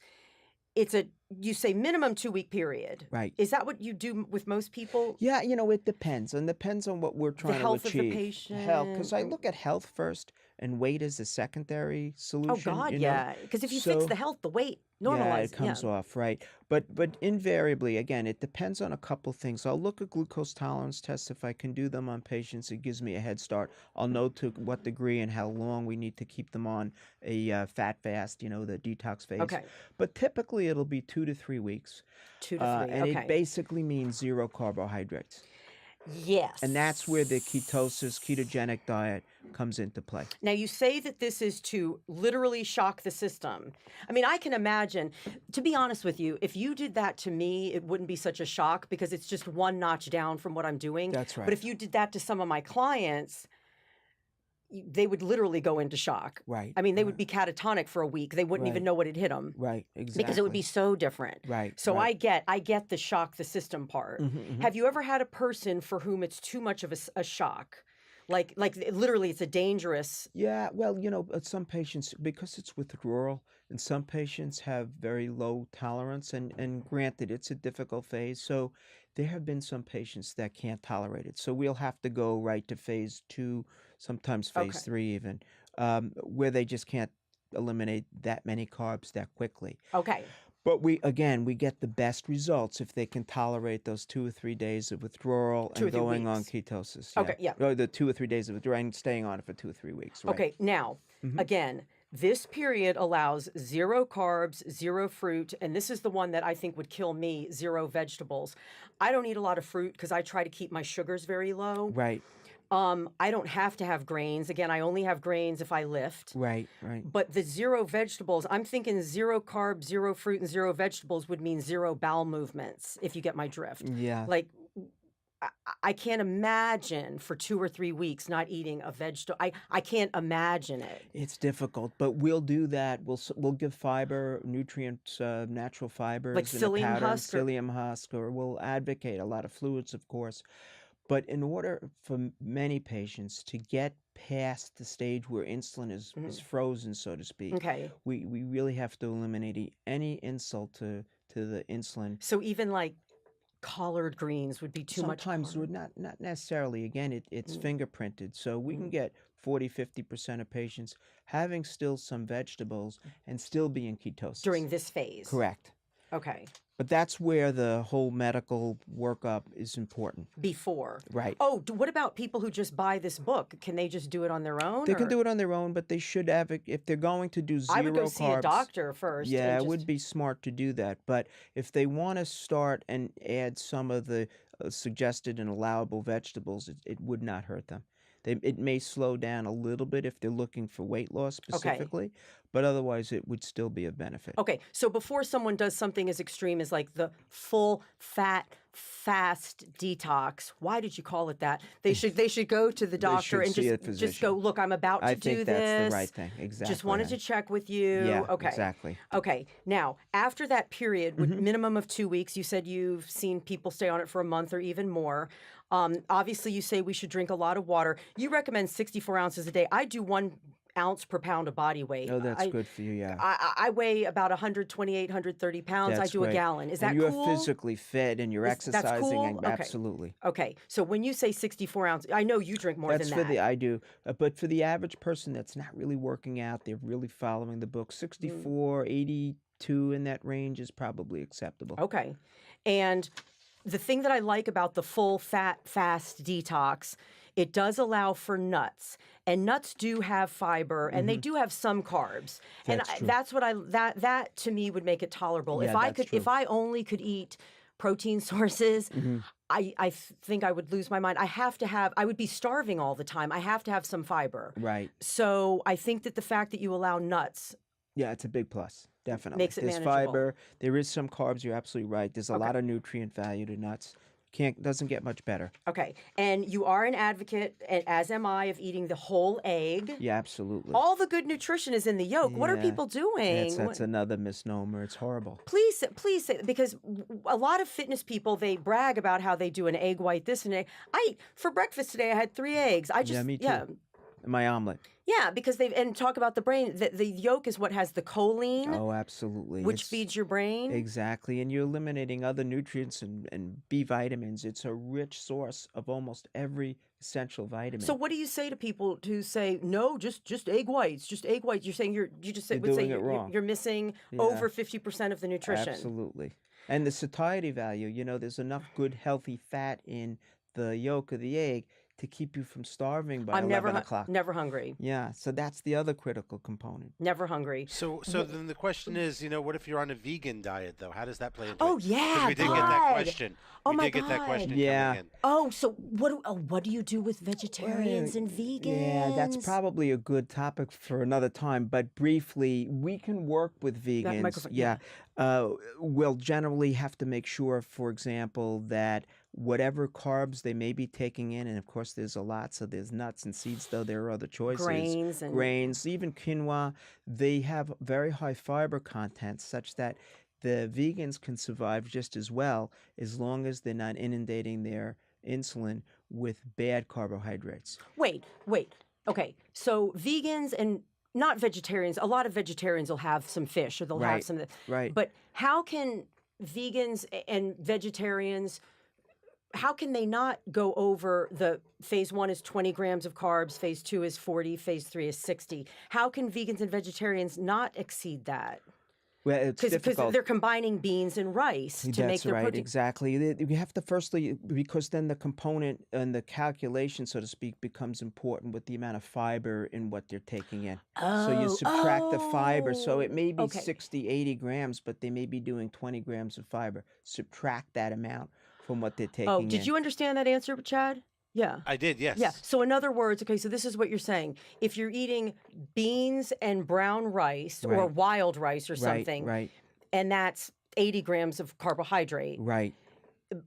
You say minimum 2-week period. Right. Is that what you do with most people? Yeah, it depends, and depends on what we're trying to achieve. The health of the patient. Health, because I look at health first, and weight is a secondary solution. Oh God, you know? yeah. Because if you fix the health, the weight normalizes. Yeah, it comes off, right? But invariably, again, it depends on a couple things. I'll look at glucose tolerance tests. If I can do them on patients, it gives me a head start. I'll know to what degree and how long we need to keep them on a fat fast, the detox phase. Okay. But typically, it'll be 2 to 3 weeks. 2 to 3, and it basically means 0 carbohydrates. Yes. And that's where the ketosis, ketogenic diet comes into play. Now, you say that this is to literally shock the system. I mean, I can imagine, to be honest with you, if you did that to me, it wouldn't be such a shock because it's just one notch down from what I'm doing. That's right. But if you did that to some of my clients, they would literally go into shock. Right. I mean, they would be catatonic for a week. They wouldn't even know what had hit them. Right, exactly. Because it would be so different. Right. So right. I get the shock the system part. Have you ever had a person for whom it's too much of a shock? Like literally it's a dangerous... Yeah, well, some patients, because it's withdrawal, and some patients have very low tolerance, and granted, it's a difficult phase, so there have been some patients that can't tolerate it. So we'll have to go right to phase 2, sometimes phase 3 even, where they just can't eliminate that many carbs that quickly. Okay. But we get the best results if they can tolerate those 2 or 3 days of withdrawal and going on ketosis. Yeah. Okay, yeah. Or the 2 or 3 days of withdrawal and staying on it for 2 or 3 weeks. Right? Okay, now, again, this period allows 0 carbs, 0 fruit, and this is the one that I think would kill me, 0 vegetables. I don't eat a lot of fruit because I try to keep my sugars very low. Right. I don't have to have grains. Again, I only have grains if I lift. Right, right. But the 0 vegetables, I'm thinking 0 carbs, 0 fruit, and 0 vegetables would mean 0 bowel movements, if you get my drift. Yeah. Like, I can't imagine for 2 or 3 weeks not eating a vegetable. I can't imagine it. It's difficult, but we'll do that. We'll give fiber, nutrients, natural fibers, Like in psyllium a powder, husk psyllium husk, or we'll advocate a lot of fluids, of course. But in order for many patients to get past the stage where insulin is frozen, so to speak, we really have to eliminate any insult to the insulin. So even like collard greens would be too much Sometimes carb. would not necessarily. Again, it's fingerprinted. So we can get 40-50% of patients having still some vegetables and still be in ketosis. During this phase. Correct. Okay. But that's where the whole medical workup is important. Before. Right. Oh, what about people who just buy this book? Can they just do it on their own? They can do it on their own, but they should have, if they're going to do zero carbs. I would go see a doctor first. Yeah, it would be smart to do that. But if they want to start and add some of the suggested and allowable vegetables, it would not hurt them. It may slow down a little bit if they're looking for weight loss specifically, but otherwise it would still be of benefit. Okay, so before someone does something as extreme as like the full fat fast detox, why did you call it that? They should go to the doctor and just go, look, I'm about to do this. I think that's the right thing. Exactly. Just wanted to check with you. Yeah, okay. Exactly. Okay. Now, after that period, with minimum of 2 weeks, you said you've seen people stay on it for a month or even more. Obviously, you say we should drink a lot of water. You recommend 64 ounces a day. I do 1 ounce per pound of body weight. Oh, that's good for you, yeah. I weigh about 128, 130 pounds. That's I do great. A gallon. Is that and you're cool? physically fit and you're exercising. That's cool? And absolutely. Okay. So when you say 64 ounces, I know you drink more than that. That's for I do. But for the average person that's not really working out, they're really following the book, 64, 82 in that range is probably acceptable. Okay. And the thing that I like about the full fat fast detox, it does allow for nuts, and nuts do have fiber, and they do have some carbs, that's what that to me would make it tolerable. Yeah, if I only could eat protein sources, I think I would lose my mind. I would be starving all the time. I have to have some fiber. Right. So I think that the fact that you allow nuts. Yeah, it's a big plus. Definitely. Makes it There's manageable. Fiber. There is some carbs. You're absolutely right. There's a lot of nutrient value to nuts. Doesn't get much better. Okay. And you are an advocate, as am I, of eating the whole egg. Yeah, absolutely. All the good nutrition is in the yolk. What are people doing? That's another misnomer. It's horrible. Please say, because a lot of fitness people, they brag about how they do an egg white, this and for breakfast today, I had 3 eggs. Me too. My omelet. Yeah, because and talk about the brain. The yolk is what has the choline. Oh, absolutely. Which feeds your brain. Exactly. And you're eliminating other nutrients and B vitamins. It's a rich source of almost every essential vitamin. So what do you say to people who say, no, just egg whites, just egg whites? You're saying you're missing over 50% of the nutrition. Absolutely. And the satiety value, there's enough good, healthy fat in the yolk of the egg to keep you from starving by 11 o'clock. Never hungry. Yeah, so that's the other critical component. Never hungry. So then the question is, what if you're on a vegan diet, though? How does that play into it? Oh, yeah, 'Cause we did get that question. Oh, we my did get that God. question Yeah. coming in. Oh, so what do you do with vegetarians and vegans? Yeah, that's probably a good topic for another time. But briefly, we can work with vegans. We'll generally have to make sure, for example, that whatever carbs they may be taking in, and of course there's a lot, so there's nuts and seeds, though there are other choices. Grains, even quinoa, they have very high fiber content such that the vegans can survive just as well as long as they're not inundating their insulin with bad carbohydrates. Wait. Okay, so vegans and not vegetarians, a lot of vegetarians will have some fish or they'll have some. Right. But how can vegans and vegetarians, how can they not go over the phase 1 is 20 grams of carbs, phase 2 is 40, phase 3 is 60? How can vegans and vegetarians not exceed that? Well, it's difficult. Because they're combining beans and rice to make their protein. Exactly. You have to firstly, because then the component and the calculation, so to speak, becomes important with the amount of fiber in what they're taking in. So you subtract the fiber. So it may be 60, 80 grams, but they may be doing 20 grams of fiber. Subtract that amount from what they're taking in. Oh, did you understand that answer, Chad? Yeah. I did, yes. Yeah. So in other words, okay, so this is what you're saying. If you're eating beans and brown rice or wild rice or something, and that's 80 grams of carbohydrate. Right.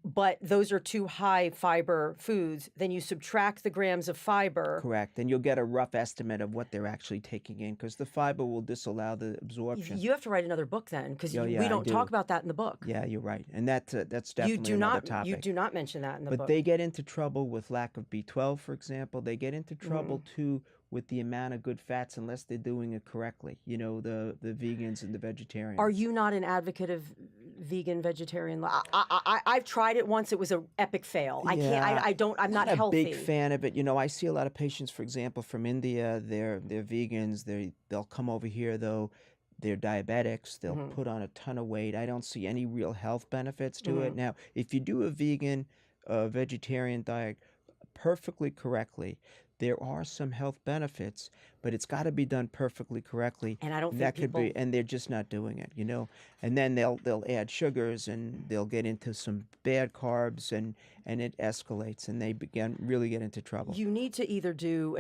But those are too high fiber foods, then you subtract the grams of fiber. Correct. And you'll get a rough estimate of what they're actually taking in because the fiber will disallow the absorption. You have to write another book then because we don't talk about that in the book. Yeah, you're right. And that's definitely another topic. You do not mention that in the book. But they get into trouble with lack of B12, for example. They get into trouble too with the amount of good fats unless they're doing it correctly. The vegans and the vegetarians. Are you not an advocate of vegan, vegetarian. I've tried it once. It was an epic fail. I Yeah, can't. I'm not a healthy. big fan of it. I see a lot of patients, for example, from India. They're vegans. They'll come over here though. They're diabetics. They'll put on a ton of weight. I don't see any real health benefits to it. Now, if you do a vegan, vegetarian diet perfectly correctly, there are some health benefits, but it's got to be done perfectly correctly. And I don't think that could people... be, and they're just not doing it, And then they'll add sugars, and they'll get into some bad carbs, and it escalates, and they really get into trouble. You need to either do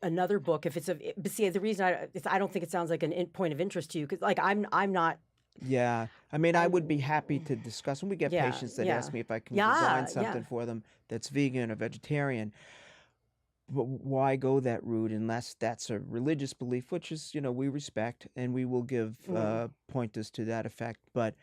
another book if it's but see, the reason I don't think it sounds like a point of interest to you, because like I'm not. Yeah, I mean, I would be happy to discuss, and we get patients that ask me if I can design something for them that's vegan or vegetarian. But why go that route unless that's a religious belief, which is, we respect, and we will give pointers to that effect. But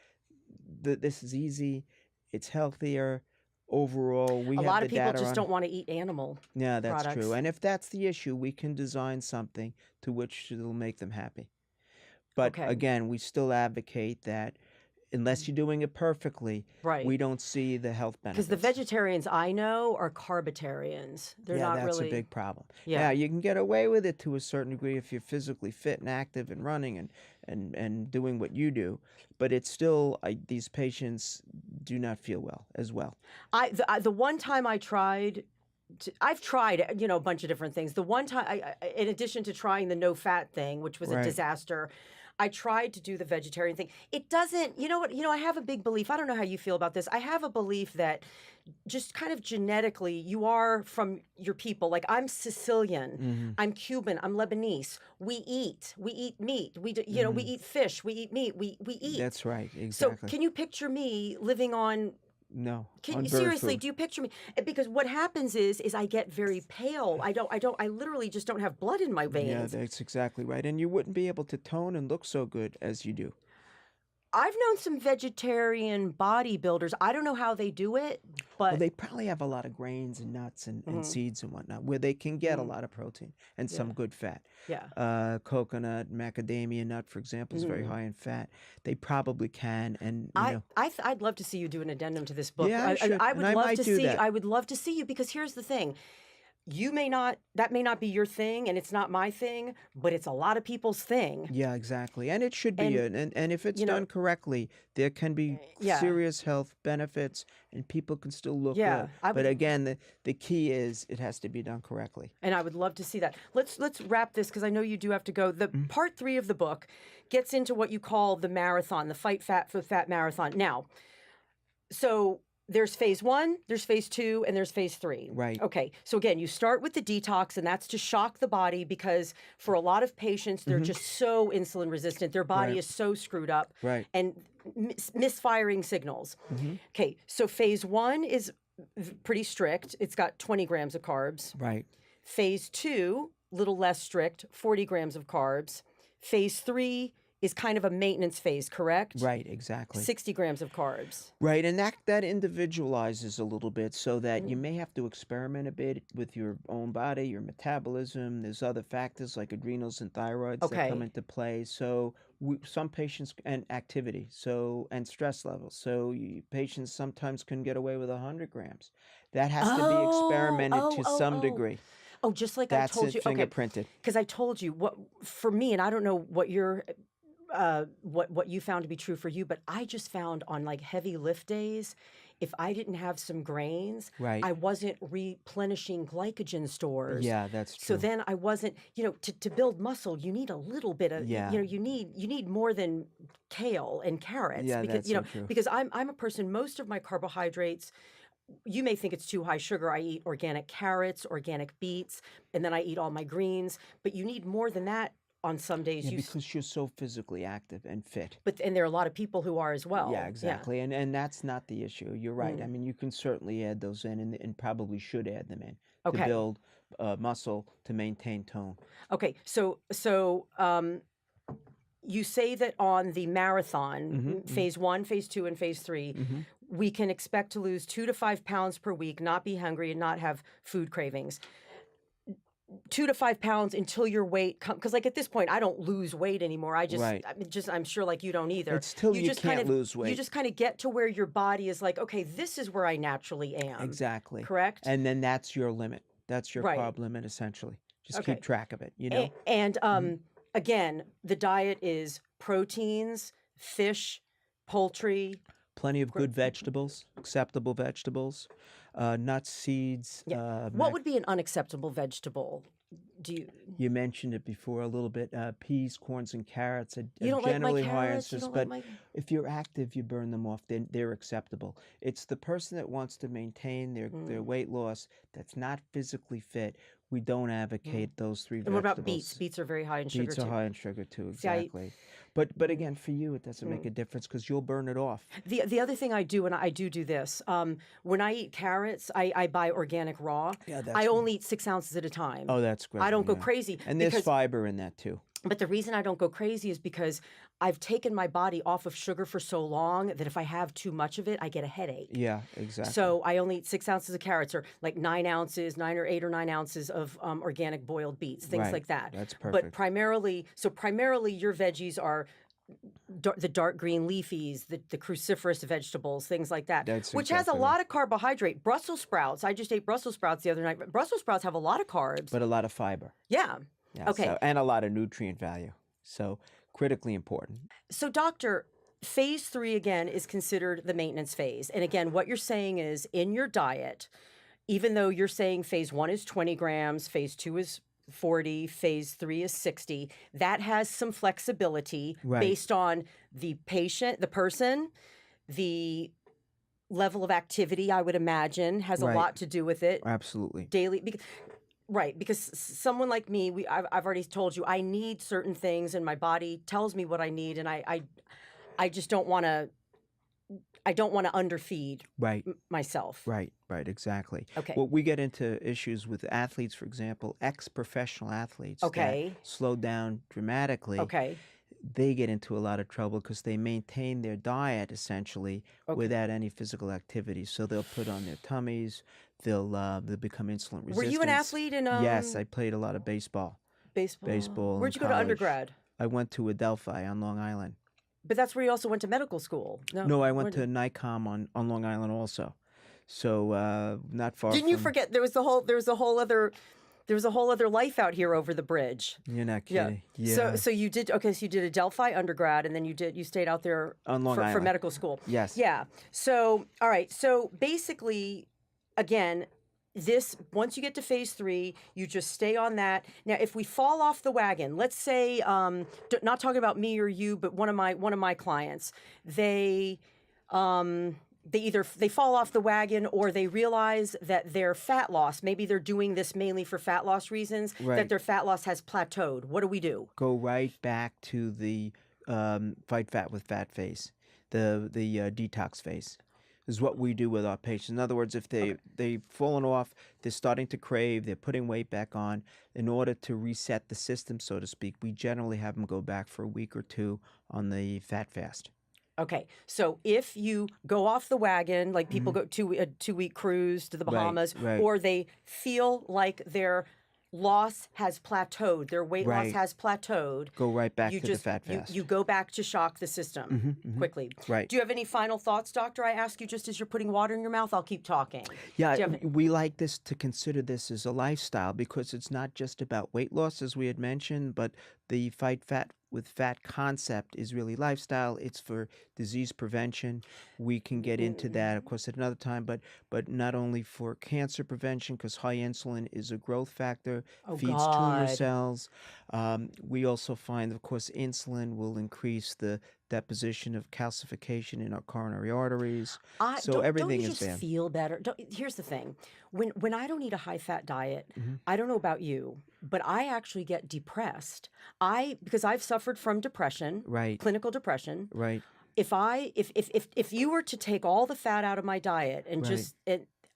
this is easy. It's healthier. Overall, a lot of people just don't want to eat animal that's products. true. And if that's the issue, we can design something to which it'll make them happy. But again, we still advocate that unless you're doing it perfectly, we don't see the health benefits. Because the vegetarians I know are carbitarians. They're not really... Yeah, that's a big problem. Yeah, you can get away with it to a certain degree if you're physically fit and active and running and doing what you do. But it's still, these patients do not feel well as well. The one time I tried... I've tried, a bunch of different things. The one time, in addition to trying the no-fat thing, which was a disaster, I tried to do the vegetarian thing. It doesn't, I have a big belief. I don't know how you feel about this. I have a belief that just kind of genetically, you are from your people. Like I'm Sicilian, I'm Cuban, I'm Lebanese. We eat meat. We eat fish, we eat meat, we eat. That's right, exactly. So can you picture me living on... No. Seriously, do you picture me? Because what happens is I get very pale. I literally just don't have blood in my veins. Yeah, that's exactly right. And you wouldn't be able to tone and look so good as you do. I've known some vegetarian bodybuilders. I don't know how they do it, but... Well, they probably have a lot of grains and nuts and seeds and whatnot, where they can get a lot of protein and some good fat. Yeah. Coconut, macadamia nut, for example, is very high in fat. They probably can, and I'd love to see you do an addendum to this book. Yeah, I would love to see. That. I would love to see you, because here's the thing. That may not be your thing, and it's not my thing, but it's a lot of people's thing. Yeah, exactly. And it should be. And if it's done correctly, there can be serious health benefits, and people can still look good. But again, the key is it has to be done correctly. And I would love to see that. Let's wrap this, because I know you do have to go. The part 3 of the book gets into what you call the marathon, the Fight Fat for Fat marathon. Now, so... there's phase 1, there's phase 2, and there's phase 3. Right. Okay. So again, you start with the detox, and that's to shock the body, because for a lot of patients, they're just so insulin resistant. Their body is so screwed up. Right. And misfiring signals. Okay. So phase 1 is pretty strict. It's got 20 grams of carbs. Right. Phase 2, little less strict, 40 grams of carbs. Phase 3 is kind of a maintenance phase, correct? Right, exactly. 60 grams of carbs. Right, and that individualizes a little bit, so that you may have to experiment a bit with your own body, your metabolism. There's other factors like adrenals and thyroids that come into play. So some patients, and activity, and stress levels. So patients sometimes can get away with 100 grams. That has to be experimented to some degree. Oh, just like That's I told you. fingerprinted. Because I told you what for me, and I don't know what your what you found to be true for you, but I just found on like heavy lift days, if I didn't have some grains, I wasn't replenishing glycogen stores. Yeah, that's true. So then I wasn't, to build muscle, you need a little bit of, you need more than kale and carrots. Yeah, because, that's so true. Because I'm a person, most of my carbohydrates, you may think it's too high sugar. I eat organic carrots, organic beets, and then I eat all my greens, but you need more than that. On some days, because you're so physically active and fit. And there are a lot of people who are as well. Yeah, exactly. Yeah. And that's not the issue. You're right. I mean, you can certainly add those in, and probably should add them in to build muscle, to maintain tone. Okay. So you say that on the marathon, phase 1, phase 2, and phase 3, we can expect to lose 2 to 5 pounds per week, not be hungry, and not have food cravings. 2 to 5 pounds until your weight comes, because like at this point I don't lose weight anymore. Right. I'm sure like you don't either. It's till you just can't kind of lose weight. You just kind of get to where your body is like, okay, this is where I naturally am. Exactly. Correct? And then that's your limit. That's your Right. carb limit, essentially. Just Okay. keep track of it, you know? And again, the diet is proteins, fish, poultry. Plenty of good vegetables, acceptable vegetables, nuts, seeds. What would be an unacceptable vegetable? You mentioned it before a little bit. Peas, corns, and carrots are You don't like my generally high in carrots? You cis, don't but like my... if you're active, you burn them off. Then they're acceptable. It's the person that wants to maintain their weight loss that's not physically fit. We don't advocate those three And what vegetables. about beets? Beets are very high in sugar Beets too. are high in sugar too, See, exactly. But again, for you, it doesn't make a difference because you'll burn it off. The other thing I do, and I do this, when I eat carrots, I buy organic raw. Yeah, I only eat 6 ounces at a time. Oh, that's great. I don't go yeah. crazy. And there's fiber in that too. But the reason I don't go crazy is because I've taken my body off of sugar for so long that if I have too much of it, I get a headache. Yeah, exactly. So I only eat 6 ounces of carrots, or like 9 ounces, 9 or 8 or 9 ounces of organic boiled beets, things Right. like that. That's perfect. But primarily your veggies are the dark green leafies, the cruciferous vegetables, things like that, That's which has a exactly lot of carbohydrate. Brussels sprouts. I just ate Brussels sprouts the other night. Brussels sprouts have a lot of carbs. But a lot of fiber. Yeah. Yeah, Okay. And a lot of nutrient value. So critically important. So, doctor, phase 3 again is considered the maintenance phase. And again, what you're saying is in your diet, even though you're saying phase 1 is 20 grams, phase 2 is 40, phase 3 is 60, that has some flexibility based on the person, the level of activity, I would imagine, has a lot to do with it. Absolutely. Daily, because someone like me, I've already told you, I need certain things, and my body tells me what I need, and I just don't want to. I don't want to underfeed myself. Right, exactly. Okay. Well, we get into issues with athletes, for example, ex-professional athletes that slow down dramatically. Okay. They get into a lot of trouble because they maintain their diet essentially without any physical activity. So they'll put on their tummies. They'll become insulin resistant. Were you an athlete in? Yes, I played a lot of baseball. Baseball. Where'd you go to undergrad? I went to Adelphi on Long Island. But that's where you also went to medical school. No, I went to NICOM on Long Island also. So not far. Didn't you forget there was a whole other life out here over the bridge? You're not kidding. Yeah. So you did So you did Adelphi undergrad, and then you stayed out there on Long Island for medical school. Yes. Yeah. So all right. So basically, again, once you get to phase 3, you just stay on that. Now, if we fall off the wagon, let's say, not talking about me or you, but one of my clients, they either fall off the wagon, or they realize that their fat loss, maybe they're doing this mainly for fat loss reasons, that their fat loss has plateaued. What do we do? Go right back to the fight fat with fat phase, the detox phase. Is what we do with our patients. In other words, if they've fallen off, they're starting to crave, they're putting weight back on, in order to reset the system, so to speak, we generally have them go back for a week or 2 on the fat fast. Okay, so if you go off the wagon, like people go a 2-week cruise to the Bahamas, or they feel like their loss has plateaued, their weight loss has plateaued. Go right back to the fat fast. You go back to shock the system quickly. Right. Do you have any final thoughts, doctor? I ask you just as you're putting water in your mouth. I'll keep talking. Yeah, we like this to consider this as a lifestyle, because it's not just about weight loss, as we had mentioned, but the fight fat with fat concept is really lifestyle. It's for disease prevention. We can get into that, of course, at another time, but not only for cancer prevention, because high insulin is a growth factor, feeds tumor cells. We also find, of course, insulin will increase the deposition of calcification in our coronary arteries. So everything is bad. Don't you just feel better? Here's the thing. When I don't eat a high-fat diet, I don't know about you, but I actually get depressed. Because I've suffered from depression, clinical depression. Right. If you were to take all the fat out of my diet and just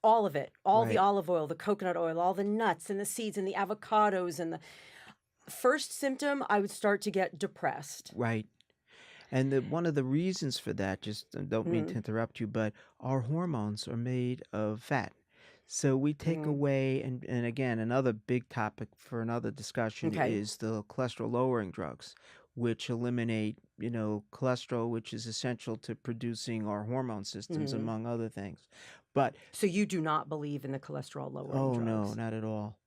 all of it, the olive oil, the coconut oil, all the nuts and the seeds and the avocados, and the first symptom, I would start to get depressed. Right. And one of the reasons for that, just don't mean to interrupt you, but our hormones are made of fat. So we take away, and again, another big topic for another discussion is the cholesterol lowering drugs, which eliminate, cholesterol, which is essential to producing our hormone systems, among other things. But so you do not believe in the cholesterol lowering drugs? No, not at all.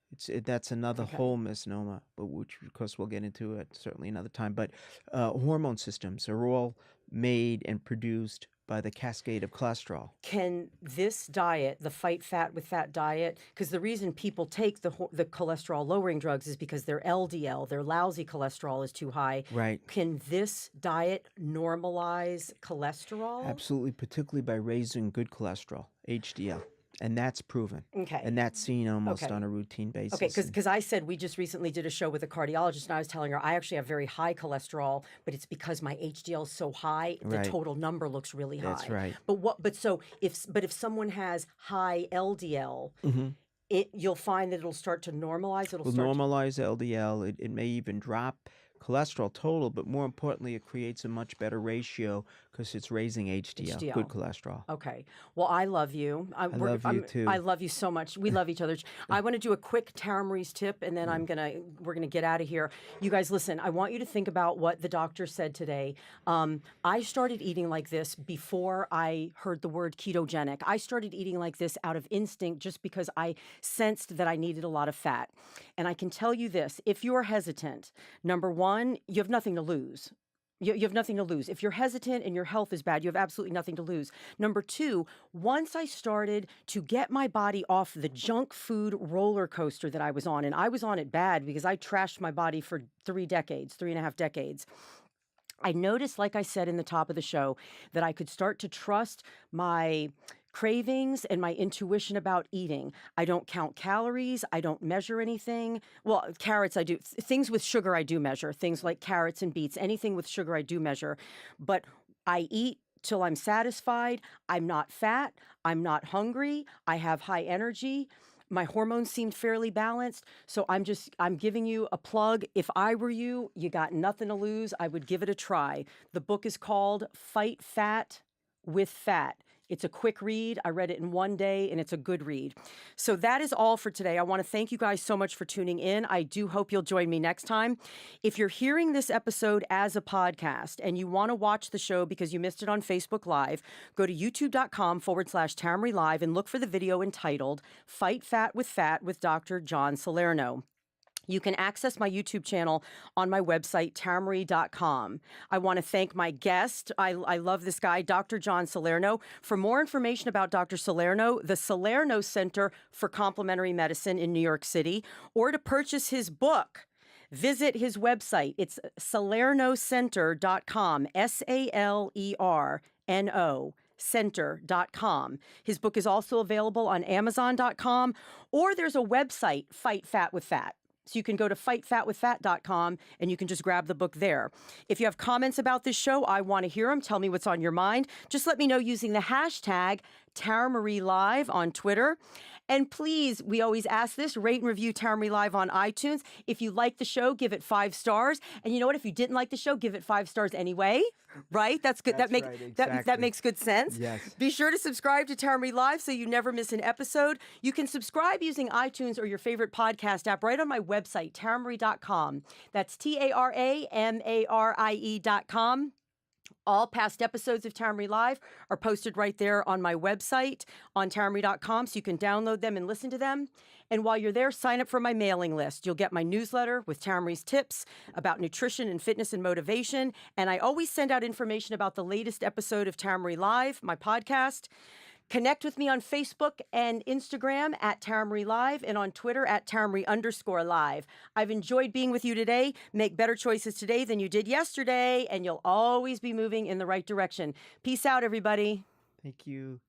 That's another whole misnomer, but which of course we'll get into it certainly another time. But hormone systems are all made and produced by the cascade of cholesterol. Can this diet, the fight fat with fat diet, because the reason people take the cholesterol lowering drugs is because their LDL, their lousy cholesterol, is too high. Right. Can this diet normalize cholesterol? Absolutely, particularly by raising good cholesterol, HDL. And that's proven. Okay. And that's seen almost on a routine basis. Okay, because I said we just recently did a show with a cardiologist, and I was telling her I actually have very high cholesterol, but it's because my HDL is so high, the total number looks really high. That's right. But if someone has high LDL, you'll find that it'll start to normalize. It'll normalize LDL. It may even drop cholesterol total, but more importantly, it creates a much better ratio because it's raising HDL, good cholesterol. Okay. Well, I love you. I love you too. I love you so much. We love each other. I want to do a quick Tara Marie's tip, and then we're gonna get out of here. You guys, listen. I want you to think about what the doctor said today. I started eating like this before I heard the word ketogenic. I started eating like this out of instinct, just because I sensed that I needed a lot of fat. And I can tell you this: if you are hesitant, number one, you have nothing to lose. You have nothing to lose. If you're hesitant and your health is bad, you have absolutely nothing to lose. Number two, once I started to get my body off the junk food roller coaster that I was on, and I was on it bad because I trashed my body for 3.5 decades. I noticed, like I said in the top of the show, that I could start to trust my cravings and my intuition about eating. I don't count calories. I don't measure anything. Well, carrots I do. Things with sugar I do measure. Things like carrots and beets. Anything with sugar I do measure. But I eat till I'm satisfied. I'm not fat. I'm not hungry. I have high energy. My hormones seemed fairly balanced. So I'm giving you a plug. If I were you, you got nothing to lose. I would give it a try. The book is called Fight Fat with Fat. It's a quick read. I read it in one day, and it's a good read. So that is all for today. I want to thank you guys so much for tuning in. I do hope you'll join me next time. If you're hearing this episode as a podcast and you want to watch the show because you missed it on Facebook Live, go to youtube.com/Tara Marie Live and look for the video entitled Fight Fat with Dr. John Salerno. You can access my YouTube channel on my website, taramarie.com. I want to thank my guest. I love this guy, Dr. John Salerno. For more information about Dr. Salerno, the Salerno Center for Complementary Medicine in New York City, or to purchase his book, visit his website. It's salernocenter.com, SALERNO. center.com. His book is also available on amazon.com, or there's a website, Fight Fat with Fat. So you can go to fightfatwithfat.com and you can just grab the book there. If you have comments about this show, I want to hear them. Tell me what's on your mind. Just let me know using the hashtag TaraMarieLive on Twitter. And please, we always ask this, rate and review Tara Marie Live on iTunes. If you like the show, give it 5 stars. And you know what? If you didn't like the show, give it 5 stars anyway. Right? That's good. That's right, exactly. That makes good sense. Yes. Be sure to subscribe to Tara Marie Live so you never miss an episode. You can subscribe using iTunes or your favorite podcast app right on my website, taramarie.com. That's TARAMARIE.com. All past episodes of Tara Marie Live are posted right there on my website on taramarie.com, so you can download them and listen to them. And while you're there, sign up for my mailing list. You'll get my newsletter with Tara Marie's tips about nutrition and fitness and motivation. And I always send out information about the latest episode of Tara Marie Live, my podcast. Connect with me on Facebook and Instagram at Tara Marie Live and on Twitter at @Tara_Marie_live. I've enjoyed being with you today. Make better choices today than you did yesterday, and you'll always be moving in the right direction. Peace out, everybody. Thank you.